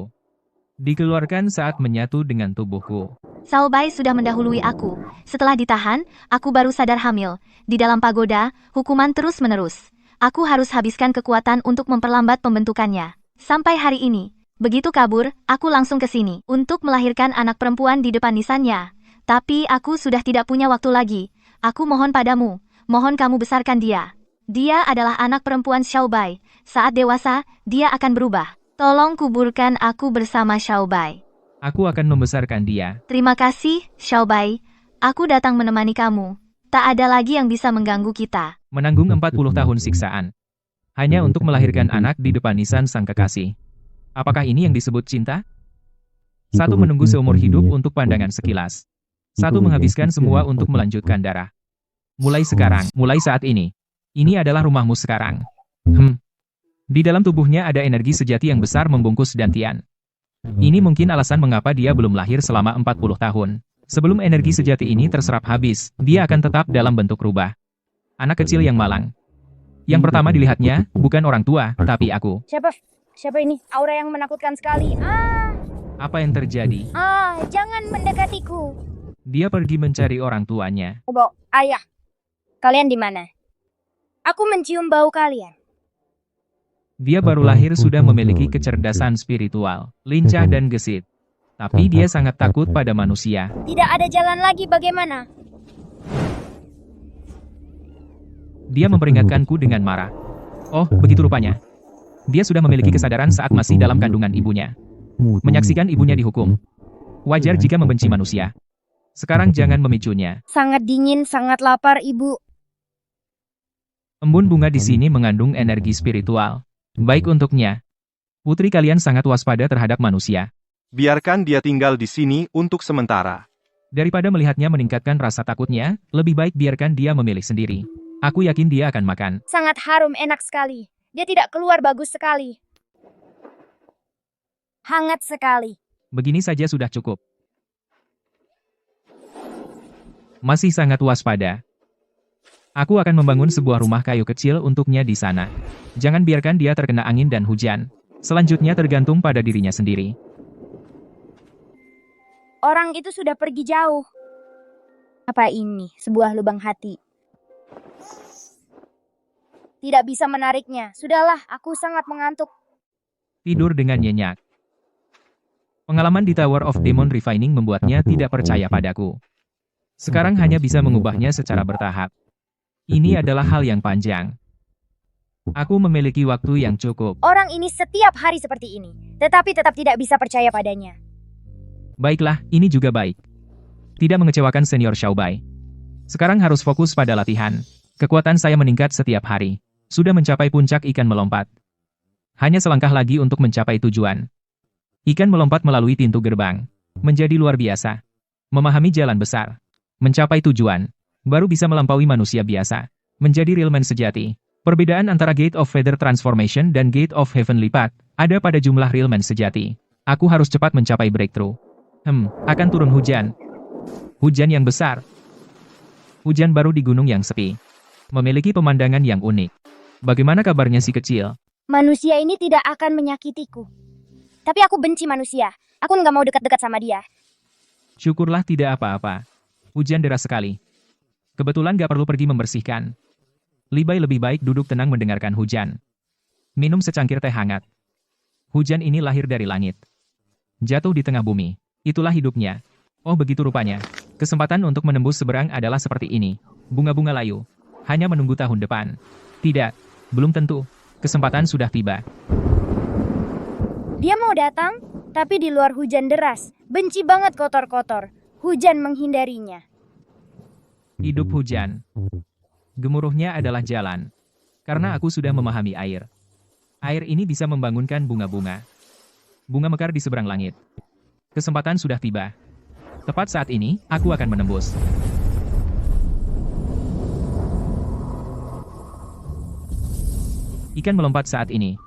Dikeluarkan saat menyatu dengan tubuhku. Xiaobai sudah mendahului aku. Setelah ditahan, aku baru sadar hamil. Di dalam pagoda, hukuman terus-menerus. Aku harus habiskan kekuatan untuk memperlambat pembentukannya. Sampai hari ini, begitu kabur, aku langsung ke sini untuk melahirkan anak perempuan di depan nisannya. Tapi aku sudah tidak punya waktu lagi. Aku mohon padamu, mohon kamu besarkan dia. Dia adalah anak perempuan Xiaobai. Saat dewasa, dia akan berubah. Tolong kuburkan aku bersama Xiaobai. Aku akan membesarkan dia. Terima kasih, Xiaobai. Aku datang menemani kamu. Tak ada lagi yang bisa mengganggu kita. Menanggung 40 tahun siksaan. Hanya untuk melahirkan anak di depan nisan sang kekasih. Apakah ini yang disebut cinta? Satu menunggu seumur hidup untuk pandangan sekilas. Satu menghabiskan semua untuk melanjutkan darah. Mulai sekarang, mulai saat ini. Ini adalah rumahmu sekarang. Di dalam tubuhnya ada energi sejati yang besar membungkus Dantian. Ini mungkin alasan mengapa dia belum lahir selama 40 tahun. Sebelum energi sejati ini terserap habis, dia akan tetap dalam bentuk rubah. Anak kecil yang malang. Yang pertama dilihatnya, bukan orang tua, tapi aku. Siapa ini? Aura yang menakutkan sekali. Apa yang terjadi? Jangan mendekatiku. Dia pergi mencari orang tuanya. Bobo, ayah. Kalian di mana? Aku mencium bau kalian. Dia baru lahir sudah memiliki kecerdasan spiritual, lincah dan gesit. Tapi dia sangat takut pada manusia. Tidak ada jalan lagi bagaimana? Dia memperingatkanku dengan marah. Oh, begitu rupanya. Dia sudah memiliki kesadaran saat masih dalam kandungan ibunya. Menyaksikan ibunya dihukum. Wajar jika membenci manusia. Sekarang jangan memicunya. Sangat dingin, sangat lapar, Ibu. Embun bunga di sini mengandung energi spiritual. Baik untuknya. Putri kalian sangat waspada terhadap manusia. Biarkan dia tinggal di sini untuk sementara. Daripada melihatnya meningkatkan rasa takutnya, lebih baik biarkan dia memilih sendiri. Aku yakin dia akan makan. Sangat harum, enak sekali. Dia tidak keluar, bagus sekali. Hangat sekali. Begini saja sudah cukup. Masih sangat waspada. Aku akan membangun sebuah rumah kayu kecil untuknya di sana. Jangan biarkan dia terkena angin dan hujan. Selanjutnya tergantung pada dirinya sendiri. Orang itu sudah pergi jauh. Apa ini? Sebuah lubang hati. Tidak bisa menariknya. Sudahlah, aku sangat mengantuk. Tidur dengan nyenyak. Pengalaman di Tower of Demon Refining membuatnya tidak percaya padaku. Sekarang hanya bisa mengubahnya secara bertahap. Ini adalah hal yang panjang. Aku memiliki waktu yang cukup. Orang ini setiap hari seperti ini, tetapi tetap tidak bisa percaya padanya. Baiklah, ini juga baik. Tidak mengecewakan senior Xiaobai. Sekarang harus fokus pada latihan. Kekuatan saya meningkat setiap hari. Sudah mencapai puncak ikan melompat. Hanya selangkah lagi untuk mencapai tujuan. Ikan melompat melalui pintu gerbang. Menjadi luar biasa. Memahami jalan besar. Mencapai tujuan. Baru bisa melampaui manusia biasa. Menjadi real man sejati. Perbedaan antara Gate of Feather Transformation dan Gate of Heavenly Path ada pada jumlah real man sejati. Aku harus cepat mencapai breakthrough. Akan turun hujan. Hujan yang besar. Hujan baru di gunung yang sepi. Memiliki pemandangan yang unik. Bagaimana kabarnya si kecil? Manusia ini tidak akan menyakitiku. Tapi aku benci manusia. Aku nggak mau dekat-dekat sama dia. Syukurlah tidak apa-apa. Hujan deras sekali. Kebetulan gak perlu pergi membersihkan. Libai lebih baik duduk tenang mendengarkan hujan. Minum secangkir teh hangat. Hujan ini lahir dari langit. Jatuh di tengah bumi. Itulah hidupnya. Oh begitu rupanya. Kesempatan untuk menembus seberang adalah seperti ini. Bunga-bunga layu. Hanya menunggu tahun depan. Tidak. Belum tentu. Kesempatan sudah tiba. Dia mau datang, tapi di luar hujan deras. Benci banget kotor-kotor. Hujan menghindarinya. Hidup hujan. Gemuruhnya adalah jalan. Karena aku sudah memahami air. Air ini bisa membangunkan bunga-bunga. Bunga mekar di seberang langit. Kesempatan sudah tiba. Tepat saat ini, aku akan menembus. Ikan melompat saat ini.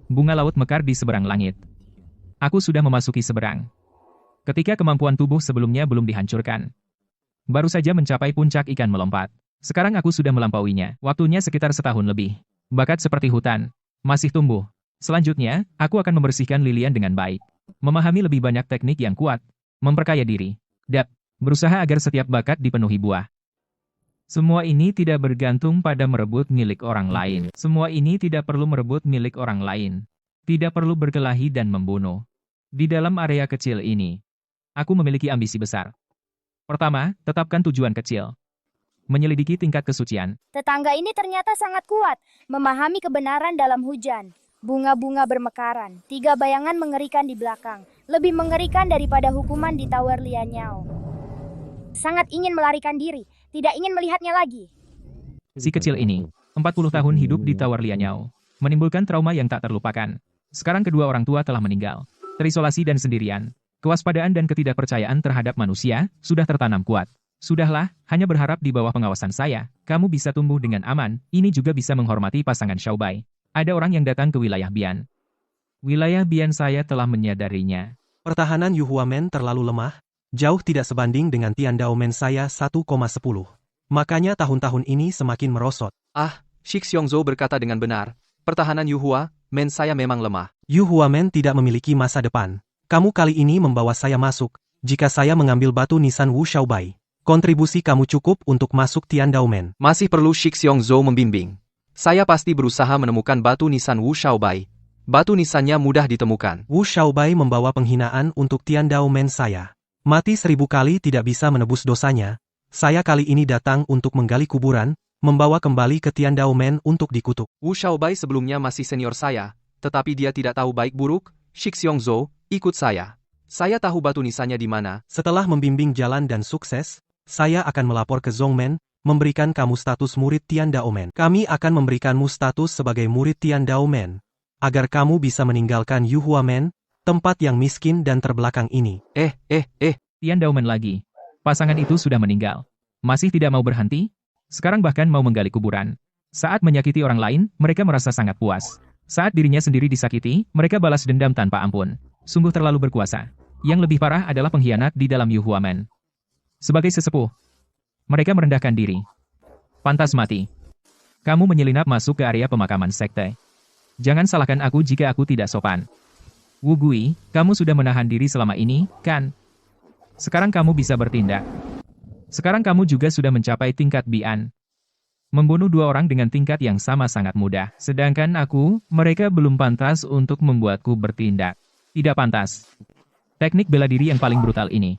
Bunga laut mekar di seberang langit. Aku sudah memasuki seberang. Ketika kemampuan tubuh sebelumnya belum dihancurkan. Baru saja mencapai puncak ikan melompat. Sekarang aku sudah melampauinya. Waktunya sekitar setahun lebih. Bakat seperti hutan. Masih tumbuh. Selanjutnya, aku akan membersihkan lilian dengan baik. Memahami lebih banyak teknik yang kuat. Memperkaya diri. Berusaha agar setiap bakat dipenuhi buah. Semua ini tidak bergantung pada merebut milik orang lain. Semua ini tidak perlu merebut milik orang lain. Tidak perlu berkelahi dan membunuh. Di dalam area kecil ini, aku memiliki ambisi besar. Pertama, tetapkan tujuan kecil. Menyelidiki tingkat kesucian. Tetangga ini ternyata sangat kuat. Memahami kebenaran dalam hujan. Bunga-bunga bermekaran. 3 bayangan mengerikan di belakang. Lebih mengerikan daripada hukuman di Tower Lianyao. Sangat ingin melarikan diri. Tidak ingin melihatnya lagi. Si kecil ini, 40 tahun hidup di Tower Lianyao. Menimbulkan trauma yang tak terlupakan. Sekarang kedua orang tua telah meninggal. Terisolasi dan sendirian. Kewaspadaan dan ketidakpercayaan terhadap manusia sudah tertanam kuat. Sudahlah, hanya berharap di bawah pengawasan saya, kamu bisa tumbuh dengan aman. Ini juga bisa menghormati pasangan Xiaobai. Ada orang yang datang ke wilayah Bian. Wilayah Bian saya telah menyadarinya. Pertahanan Yuhuamen terlalu lemah, jauh tidak sebanding dengan Tiandao-men saya 1,10. Makanya tahun-tahun ini semakin merosot. Shixiongzhou berkata dengan benar. Pertahanan Yuhua, men saya memang lemah. Yuhuamen tidak memiliki masa depan. Kamu kali ini membawa saya masuk, jika saya mengambil batu nisan Wu Xiaobai. Kontribusi kamu cukup untuk masuk Tiandao-men. Masih perlu Shixiongzhou membimbing. Saya pasti berusaha menemukan batu nisan Wu Xiaobai. Batu nisannya mudah ditemukan. Wu Xiaobai membawa penghinaan untuk Tiandao-men saya. Mati 1000 kali tidak bisa menebus dosanya. Saya kali ini datang untuk menggali kuburan, membawa kembali ke Tiandao-men untuk dikutuk. Wu Xiaobai sebelumnya masih senior saya, tetapi dia tidak tahu baik buruk. Shixiongzhou, ikut saya. Saya tahu batu nisannya di mana. Setelah membimbing jalan dan sukses, saya akan melapor ke Zhongmen, memberikan kamu status murid Tiandao-men. Kami akan memberikanmu status sebagai murid Tiandao-men, agar kamu bisa meninggalkan Yuhuamen, tempat yang miskin dan terbelakang ini. Tiandao-men lagi. Pasangan itu sudah meninggal. Masih tidak mau berhenti? Sekarang bahkan mau menggali kuburan. Saat menyakiti orang lain, mereka merasa sangat puas. Saat dirinya sendiri disakiti, mereka balas dendam tanpa ampun. Sungguh terlalu berkuasa. Yang lebih parah adalah pengkhianat di dalam Yuhuamen. Sebagai sesepuh, mereka merendahkan diri. Pantas mati. Kamu menyelinap masuk ke area pemakaman sekte. Jangan salahkan aku jika aku tidak sopan. Wu Gui, kamu sudah menahan diri selama ini, kan? Sekarang kamu bisa bertindak. Sekarang kamu juga sudah mencapai tingkat Bian. Membunuh 2 orang dengan tingkat yang sama sangat mudah. Sedangkan aku, mereka belum pantas untuk membuatku bertindak. Tidak pantas. Teknik bela diri yang paling brutal ini.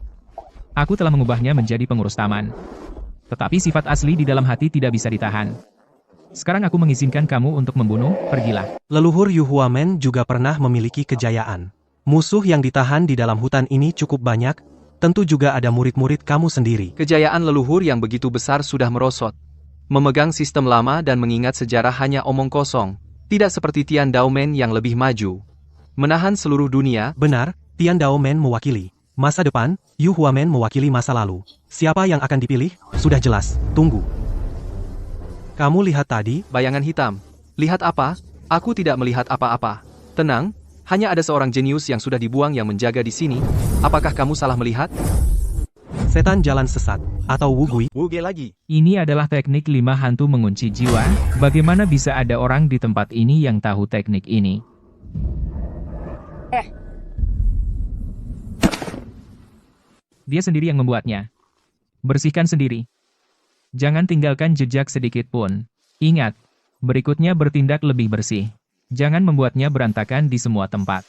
Aku telah mengubahnya menjadi pengurus taman. Tetapi sifat asli di dalam hati tidak bisa ditahan. Sekarang aku mengizinkan kamu untuk membunuh, pergilah. Leluhur Yuhuamen juga pernah memiliki kejayaan. Musuh yang ditahan di dalam hutan ini cukup banyak, tentu juga ada murid-murid kamu sendiri. Kejayaan leluhur yang begitu besar sudah merosot. Memegang sistem lama dan mengingat sejarah hanya omong kosong. Tidak seperti Tiandao-men yang lebih maju. Menahan seluruh dunia. Benar, Tiandao-men mewakili. Masa depan, Yu Huamen mewakili masa lalu. Siapa yang akan dipilih? Sudah jelas, tunggu. Kamu lihat tadi? Bayangan hitam. Lihat apa? Aku tidak melihat apa-apa. Tenang, hanya ada seorang jenius yang sudah dibuang yang menjaga di sini. Apakah kamu salah melihat? Setan jalan sesat, atau Wugui. Wuge lagi. Ini adalah teknik 5 hantu mengunci jiwa. Bagaimana bisa ada orang di tempat ini yang tahu teknik ini? Dia sendiri yang membuatnya. Bersihkan sendiri. Jangan tinggalkan jejak sedikit pun. Ingat, berikutnya bertindak lebih bersih. Jangan membuatnya berantakan di semua tempat.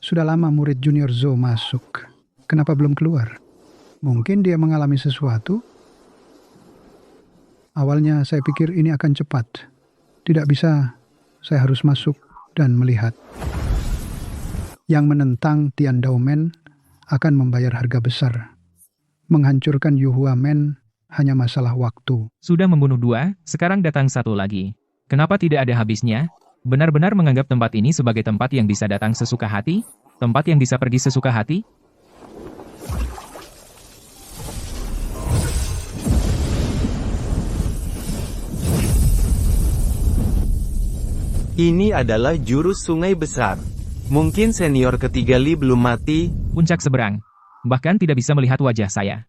Sudah lama murid junior Zhou masuk. Kenapa belum keluar? Mungkin dia mengalami sesuatu? Awalnya saya pikir ini akan cepat. Tidak bisa, saya harus masuk dan melihat. Yang menentang Tian Daomen akan membayar harga besar. Menghancurkan Yu Huamen hanya masalah waktu. Sudah membunuh 2, sekarang datang 1 lagi. Kenapa tidak ada habisnya? Benar-benar menganggap tempat ini sebagai tempat yang bisa datang sesuka hati? Tempat yang bisa pergi sesuka hati? Ini adalah jurus sungai besar. Mungkin senior ketiga Li belum mati. Puncak seberang. Bahkan tidak bisa melihat wajah saya.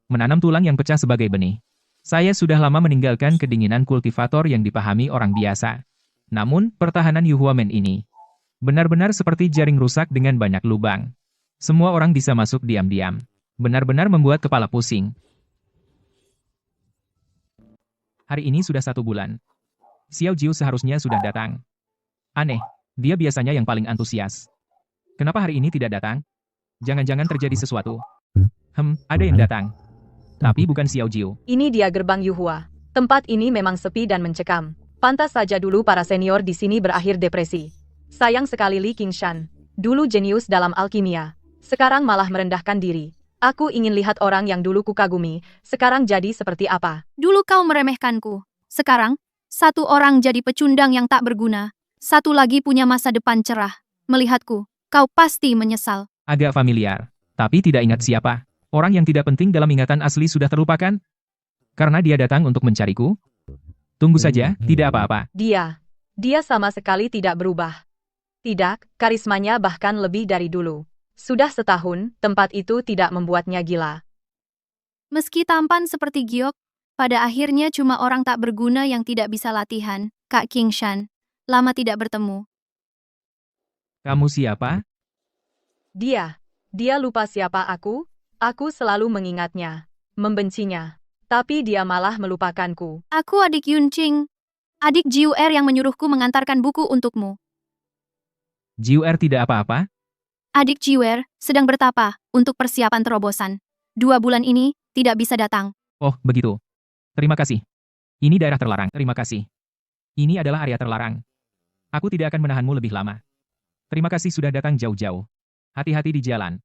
Menanam tulang yang pecah sebagai benih. Saya sudah lama meninggalkan kedinginan kultivator yang dipahami orang biasa. Namun, pertahanan Yu Huamen ini benar-benar seperti jaring rusak dengan banyak lubang. Semua orang bisa masuk diam-diam. Benar-benar membuat kepala pusing. Hari ini sudah 1 bulan. Xiao Jiu seharusnya sudah datang. Aneh, dia biasanya yang paling antusias. Kenapa hari ini tidak datang? Jangan-jangan terjadi sesuatu. Ada yang datang. Tapi bukan Xiao Jiu. Ini dia gerbang Yuhua. Tempat ini memang sepi dan mencekam. Pantas saja dulu para senior di sini berakhir depresi. Sayang sekali Li Qingshan. Dulu jenius dalam alkimia. Sekarang malah merendahkan diri. Aku ingin lihat orang yang dulu kukagumi, sekarang jadi seperti apa. Dulu kau meremehkanku. Sekarang, 1 orang jadi pecundang yang tak berguna. 1 lagi punya masa depan cerah. Melihatku, kau pasti menyesal. Agak familiar. Tapi tidak ingat siapa. Orang yang tidak penting dalam ingatan asli sudah terlupakan? Karena dia datang untuk mencariku? Tunggu saja, tidak apa-apa. Dia sama sekali tidak berubah. Tidak, karismanya bahkan lebih dari dulu. Sudah setahun, tempat itu tidak membuatnya gila. Meski tampan seperti giok, pada akhirnya cuma orang tak berguna yang tidak bisa latihan. Kak Qingshan, lama tidak bertemu. Kamu siapa? Dia lupa siapa aku? Aku selalu mengingatnya, membencinya. Tapi dia malah melupakanku. Aku adik Yunqing. Adik Jiu Er yang menyuruhku mengantarkan buku untukmu. Jiu Er tidak apa-apa? Adik Jiu Er sedang bertapa untuk persiapan terobosan. 2 bulan ini tidak bisa datang. Oh, begitu. Terima kasih. Ini daerah terlarang. Terima kasih. Ini adalah area terlarang. Aku tidak akan menahanmu lebih lama. Terima kasih sudah datang jauh-jauh. Hati-hati di jalan.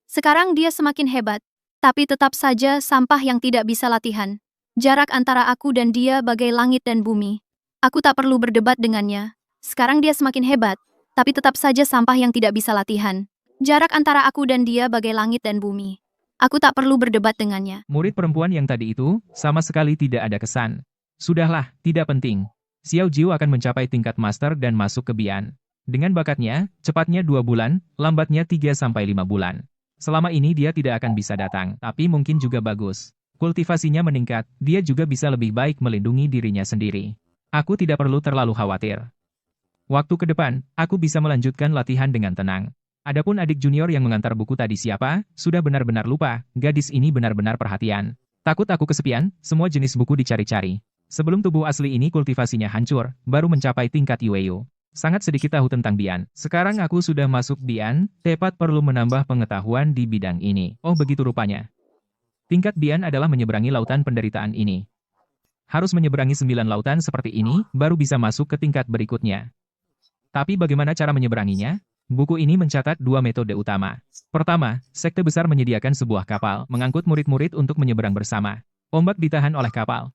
Sekarang dia semakin hebat, tapi tetap saja sampah yang tidak bisa latihan. Jarak antara aku dan dia bagai langit dan bumi. Aku tak perlu berdebat dengannya. Sekarang dia semakin hebat, tapi tetap saja sampah yang tidak bisa latihan. Jarak antara aku dan dia bagai langit dan bumi. Aku tak perlu berdebat dengannya. Murid perempuan yang tadi itu, sama sekali tidak ada kesan. Sudahlah, tidak penting. Xiao Jiu akan mencapai tingkat master dan masuk ke Bian. Dengan bakatnya, cepatnya 2 bulan, lambatnya 3-5 bulan. Selama ini dia tidak akan bisa datang, tapi mungkin juga bagus. Kultivasinya meningkat, dia juga bisa lebih baik melindungi dirinya sendiri. Aku tidak perlu terlalu khawatir. Waktu ke depan, aku bisa melanjutkan latihan dengan tenang. Adapun adik junior yang mengantar buku tadi siapa, sudah benar-benar lupa, gadis ini benar-benar perhatian. Takut aku kesepian, semua jenis buku dicari-cari. Sebelum tubuh asli ini kultivasinya hancur, baru mencapai tingkat Yueyu. Sangat sedikit tahu tentang Bian. Sekarang aku sudah masuk Bian, tepat perlu menambah pengetahuan di bidang ini. Oh begitu rupanya. Tingkat Bian adalah menyeberangi lautan penderitaan ini. Harus menyeberangi 9 lautan seperti ini, baru bisa masuk ke tingkat berikutnya. Tapi bagaimana cara menyeberanginya? Buku ini mencatat 2 metode utama. Pertama, sekte besar menyediakan sebuah kapal, mengangkut murid-murid untuk menyeberang bersama. Ombak ditahan oleh kapal.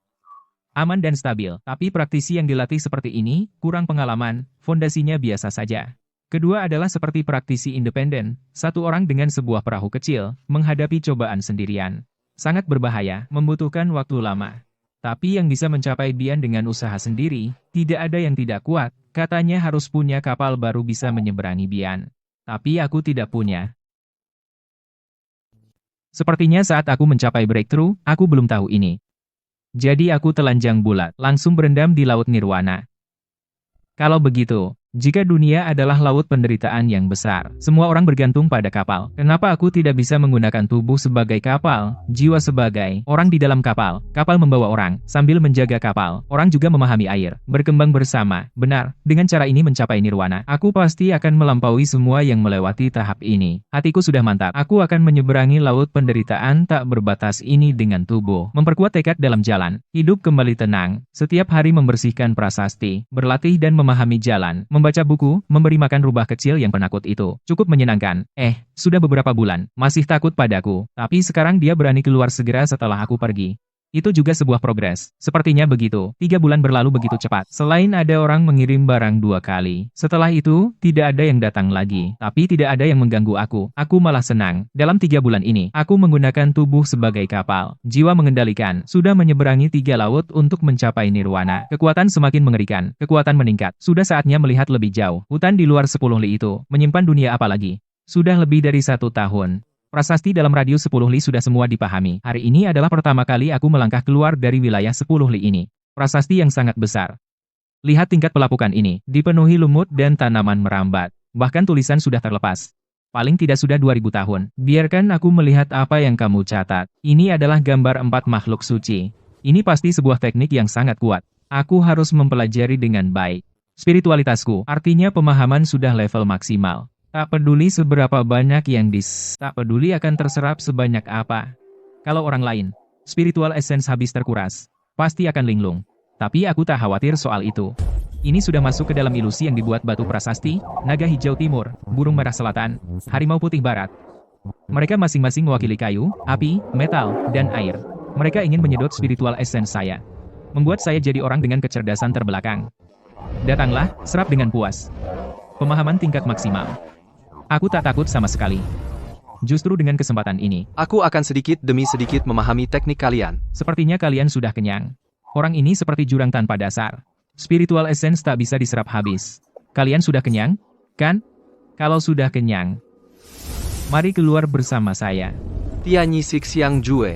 Aman dan stabil, tapi praktisi yang dilatih seperti ini, kurang pengalaman, fondasinya biasa saja. Kedua adalah seperti praktisi independen, satu orang dengan sebuah perahu kecil, menghadapi cobaan sendirian. Sangat berbahaya, membutuhkan waktu lama. Tapi yang bisa mencapai Bian dengan usaha sendiri, tidak ada yang tidak kuat, katanya harus punya kapal baru bisa menyeberangi Bian. Tapi aku tidak punya. Sepertinya saat aku mencapai breakthrough, aku belum tahu ini. Jadi aku telanjang bulat, langsung berendam di laut nirwana. Kalau begitu, jika dunia adalah laut penderitaan yang besar, semua orang bergantung pada kapal. Kenapa aku tidak bisa menggunakan tubuh sebagai kapal, jiwa sebagai orang di dalam kapal? Kapal membawa orang, sambil menjaga kapal. Orang juga memahami air, berkembang bersama. Benar, dengan cara ini mencapai nirwana. Aku pasti akan melampaui semua yang melewati tahap ini. Hatiku sudah mantap. Aku akan menyeberangi laut penderitaan tak berbatas ini dengan tubuh. Memperkuat tekad dalam jalan. Hidup kembali tenang. Setiap hari membersihkan prasasti, berlatih dan memahami jalan. Membaca buku, memberi makan rubah kecil yang penakut itu. Cukup menyenangkan. Sudah beberapa bulan, masih takut padaku. Tapi sekarang dia berani keluar segera setelah aku pergi. Itu juga sebuah progres. Sepertinya begitu. 3 bulan berlalu begitu cepat. Selain ada orang mengirim barang 2 kali. Setelah itu, tidak ada yang datang lagi. Tapi tidak ada yang mengganggu aku. Aku malah senang. Dalam 3 bulan ini, aku menggunakan tubuh sebagai kapal. Jiwa mengendalikan. Sudah menyeberangi 3 laut untuk mencapai nirwana. Kekuatan semakin mengerikan. Kekuatan meningkat. Sudah saatnya melihat lebih jauh. Hutan di luar 10 li itu. Menyimpan dunia apa lagi? Sudah lebih dari 1 tahun. Prasasti dalam radius 10 li sudah semua dipahami. Hari ini adalah pertama kali aku melangkah keluar dari wilayah 10 li ini. Prasasti yang sangat besar. Lihat tingkat pelapukan ini, dipenuhi lumut dan tanaman merambat. Bahkan tulisan sudah terlepas. Paling tidak sudah 2000 tahun. Biarkan aku melihat apa yang kamu catat. Ini adalah gambar 4 makhluk suci. Ini pasti sebuah teknik yang sangat kuat. Aku harus mempelajari dengan baik. Spiritualitasku, artinya pemahaman sudah level maksimal. Tak peduli seberapa banyak yang tak peduli akan terserap sebanyak apa. Kalau orang lain, spiritual essence habis terkuras, pasti akan linglung. Tapi aku tak khawatir soal itu. Ini sudah masuk ke dalam ilusi yang dibuat batu prasasti, naga hijau timur, burung merah selatan, harimau putih barat. Mereka masing-masing mewakili kayu, api, metal, dan air. Mereka ingin menyedot spiritual essence saya. Membuat saya jadi orang dengan kecerdasan terbelakang. Datanglah, serap dengan puas. Pemahaman tingkat maksimal. Aku tak takut sama sekali. Justru dengan kesempatan ini, Aku akan sedikit demi sedikit memahami teknik kalian. sepertinya kalian sudah kenyang. Orang ini seperti jurang tanpa dasar. Spiritual essence tak bisa diserap habis. Kalian sudah kenyang, kan? Kalau sudah kenyang, mari keluar bersama saya. Tianyi Sixiang Jue.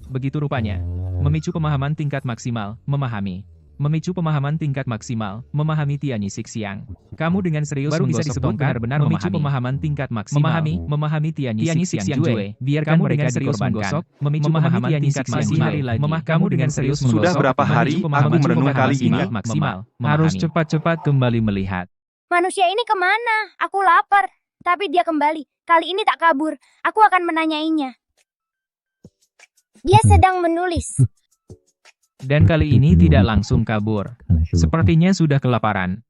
Begitu rupanya. Memicu pemahaman tingkat maksimal, memahami. Memicu pemahaman tingkat maksimal, memahami Tianyi Sixiang. Kamu dengan serius baru bisa disebut benar-benar memicu pemahaman tingkat maksimal. Memahami Tianyi Sixiang Jue. Biarkan kamu dengan serius menggosok, memicu pemahaman tingkat maksimal. Kamu dengan serius menggosok. Sudah berapa hari aku merenung kali ini? Maksimal. Harus cepat-cepat kembali melihat. Manusia ini kemana? Aku lapar. Tapi dia kembali. Kali ini tak kabur. Aku akan menanyainya. Dia sedang menulis. Dan kali ini tidak langsung kabur. Sepertinya sudah kelaparan.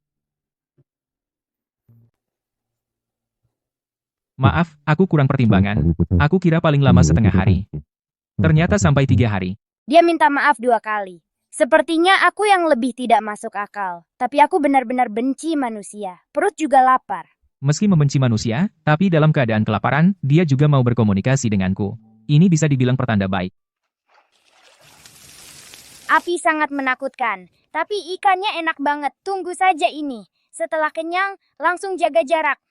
Maaf, aku kurang pertimbangan. Aku kira paling lama setengah hari. Ternyata sampai 3 hari. Dia minta maaf 2 kali. Sepertinya aku yang lebih tidak masuk akal. Tapi aku benar-benar benci manusia. Perut juga lapar. Meski membenci manusia, tapi dalam keadaan kelaparan, dia juga mau berkomunikasi denganku. Ini bisa dibilang pertanda baik. Api sangat menakutkan, tapi ikannya enak banget. Tunggu saja ini. Setelah kenyang, langsung jaga jarak.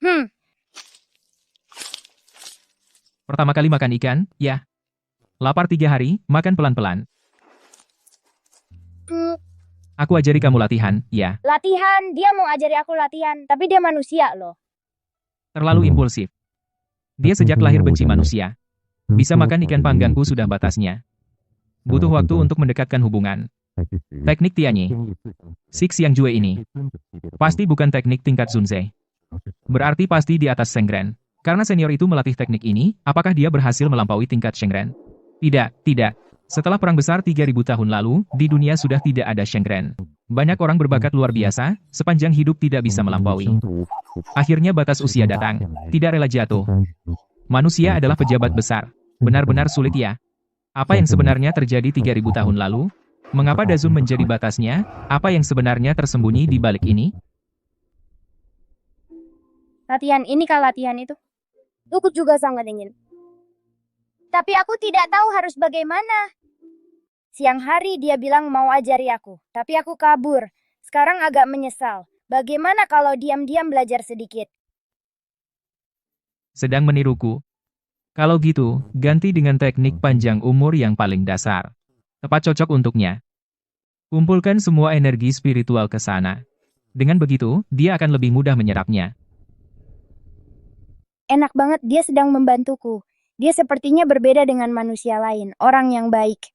Pertama kali makan ikan, ya. Lapar 3 hari, makan pelan-pelan. Aku ajari kamu latihan, ya. Latihan? Dia mau ajari aku latihan, tapi dia manusia loh. Terlalu impulsif. Dia sejak lahir benci manusia. Bisa makan ikan panggangku sudah batasnya. Butuh waktu untuk mendekatkan hubungan. Teknik Tianyi Sixiang Jue ini pasti bukan teknik tingkat Zunze. Berarti pasti di atas Shengren. Karena senior itu melatih teknik ini, apakah dia berhasil melampaui tingkat Shengren? Tidak. Setelah perang besar 3000 tahun lalu, di dunia sudah tidak ada Shengren. Banyak orang berbakat luar biasa, sepanjang hidup tidak bisa melampaui. Akhirnya batas usia datang, tidak rela jatuh. Manusia adalah pejabat besar. Benar-benar sulit ya. Apa yang sebenarnya terjadi 3000 tahun lalu? Mengapa Dazun menjadi batasnya? Apa yang sebenarnya tersembunyi di balik ini? Latihan ini kah latihan itu? Aku juga sangat ingin. Tapi aku tidak tahu harus bagaimana. Siang hari dia bilang mau ajari aku, tapi aku kabur. Sekarang agak menyesal. Bagaimana kalau diam-diam belajar sedikit? Sedang meniruku. Kalau gitu, ganti dengan teknik panjang umur yang paling dasar. Tepat cocok untuknya. Kumpulkan semua energi spiritual ke sana. Dengan begitu, dia akan lebih mudah menyerapnya. Enak banget dia sedang membantuku. Dia sepertinya berbeda dengan manusia lain, orang yang baik.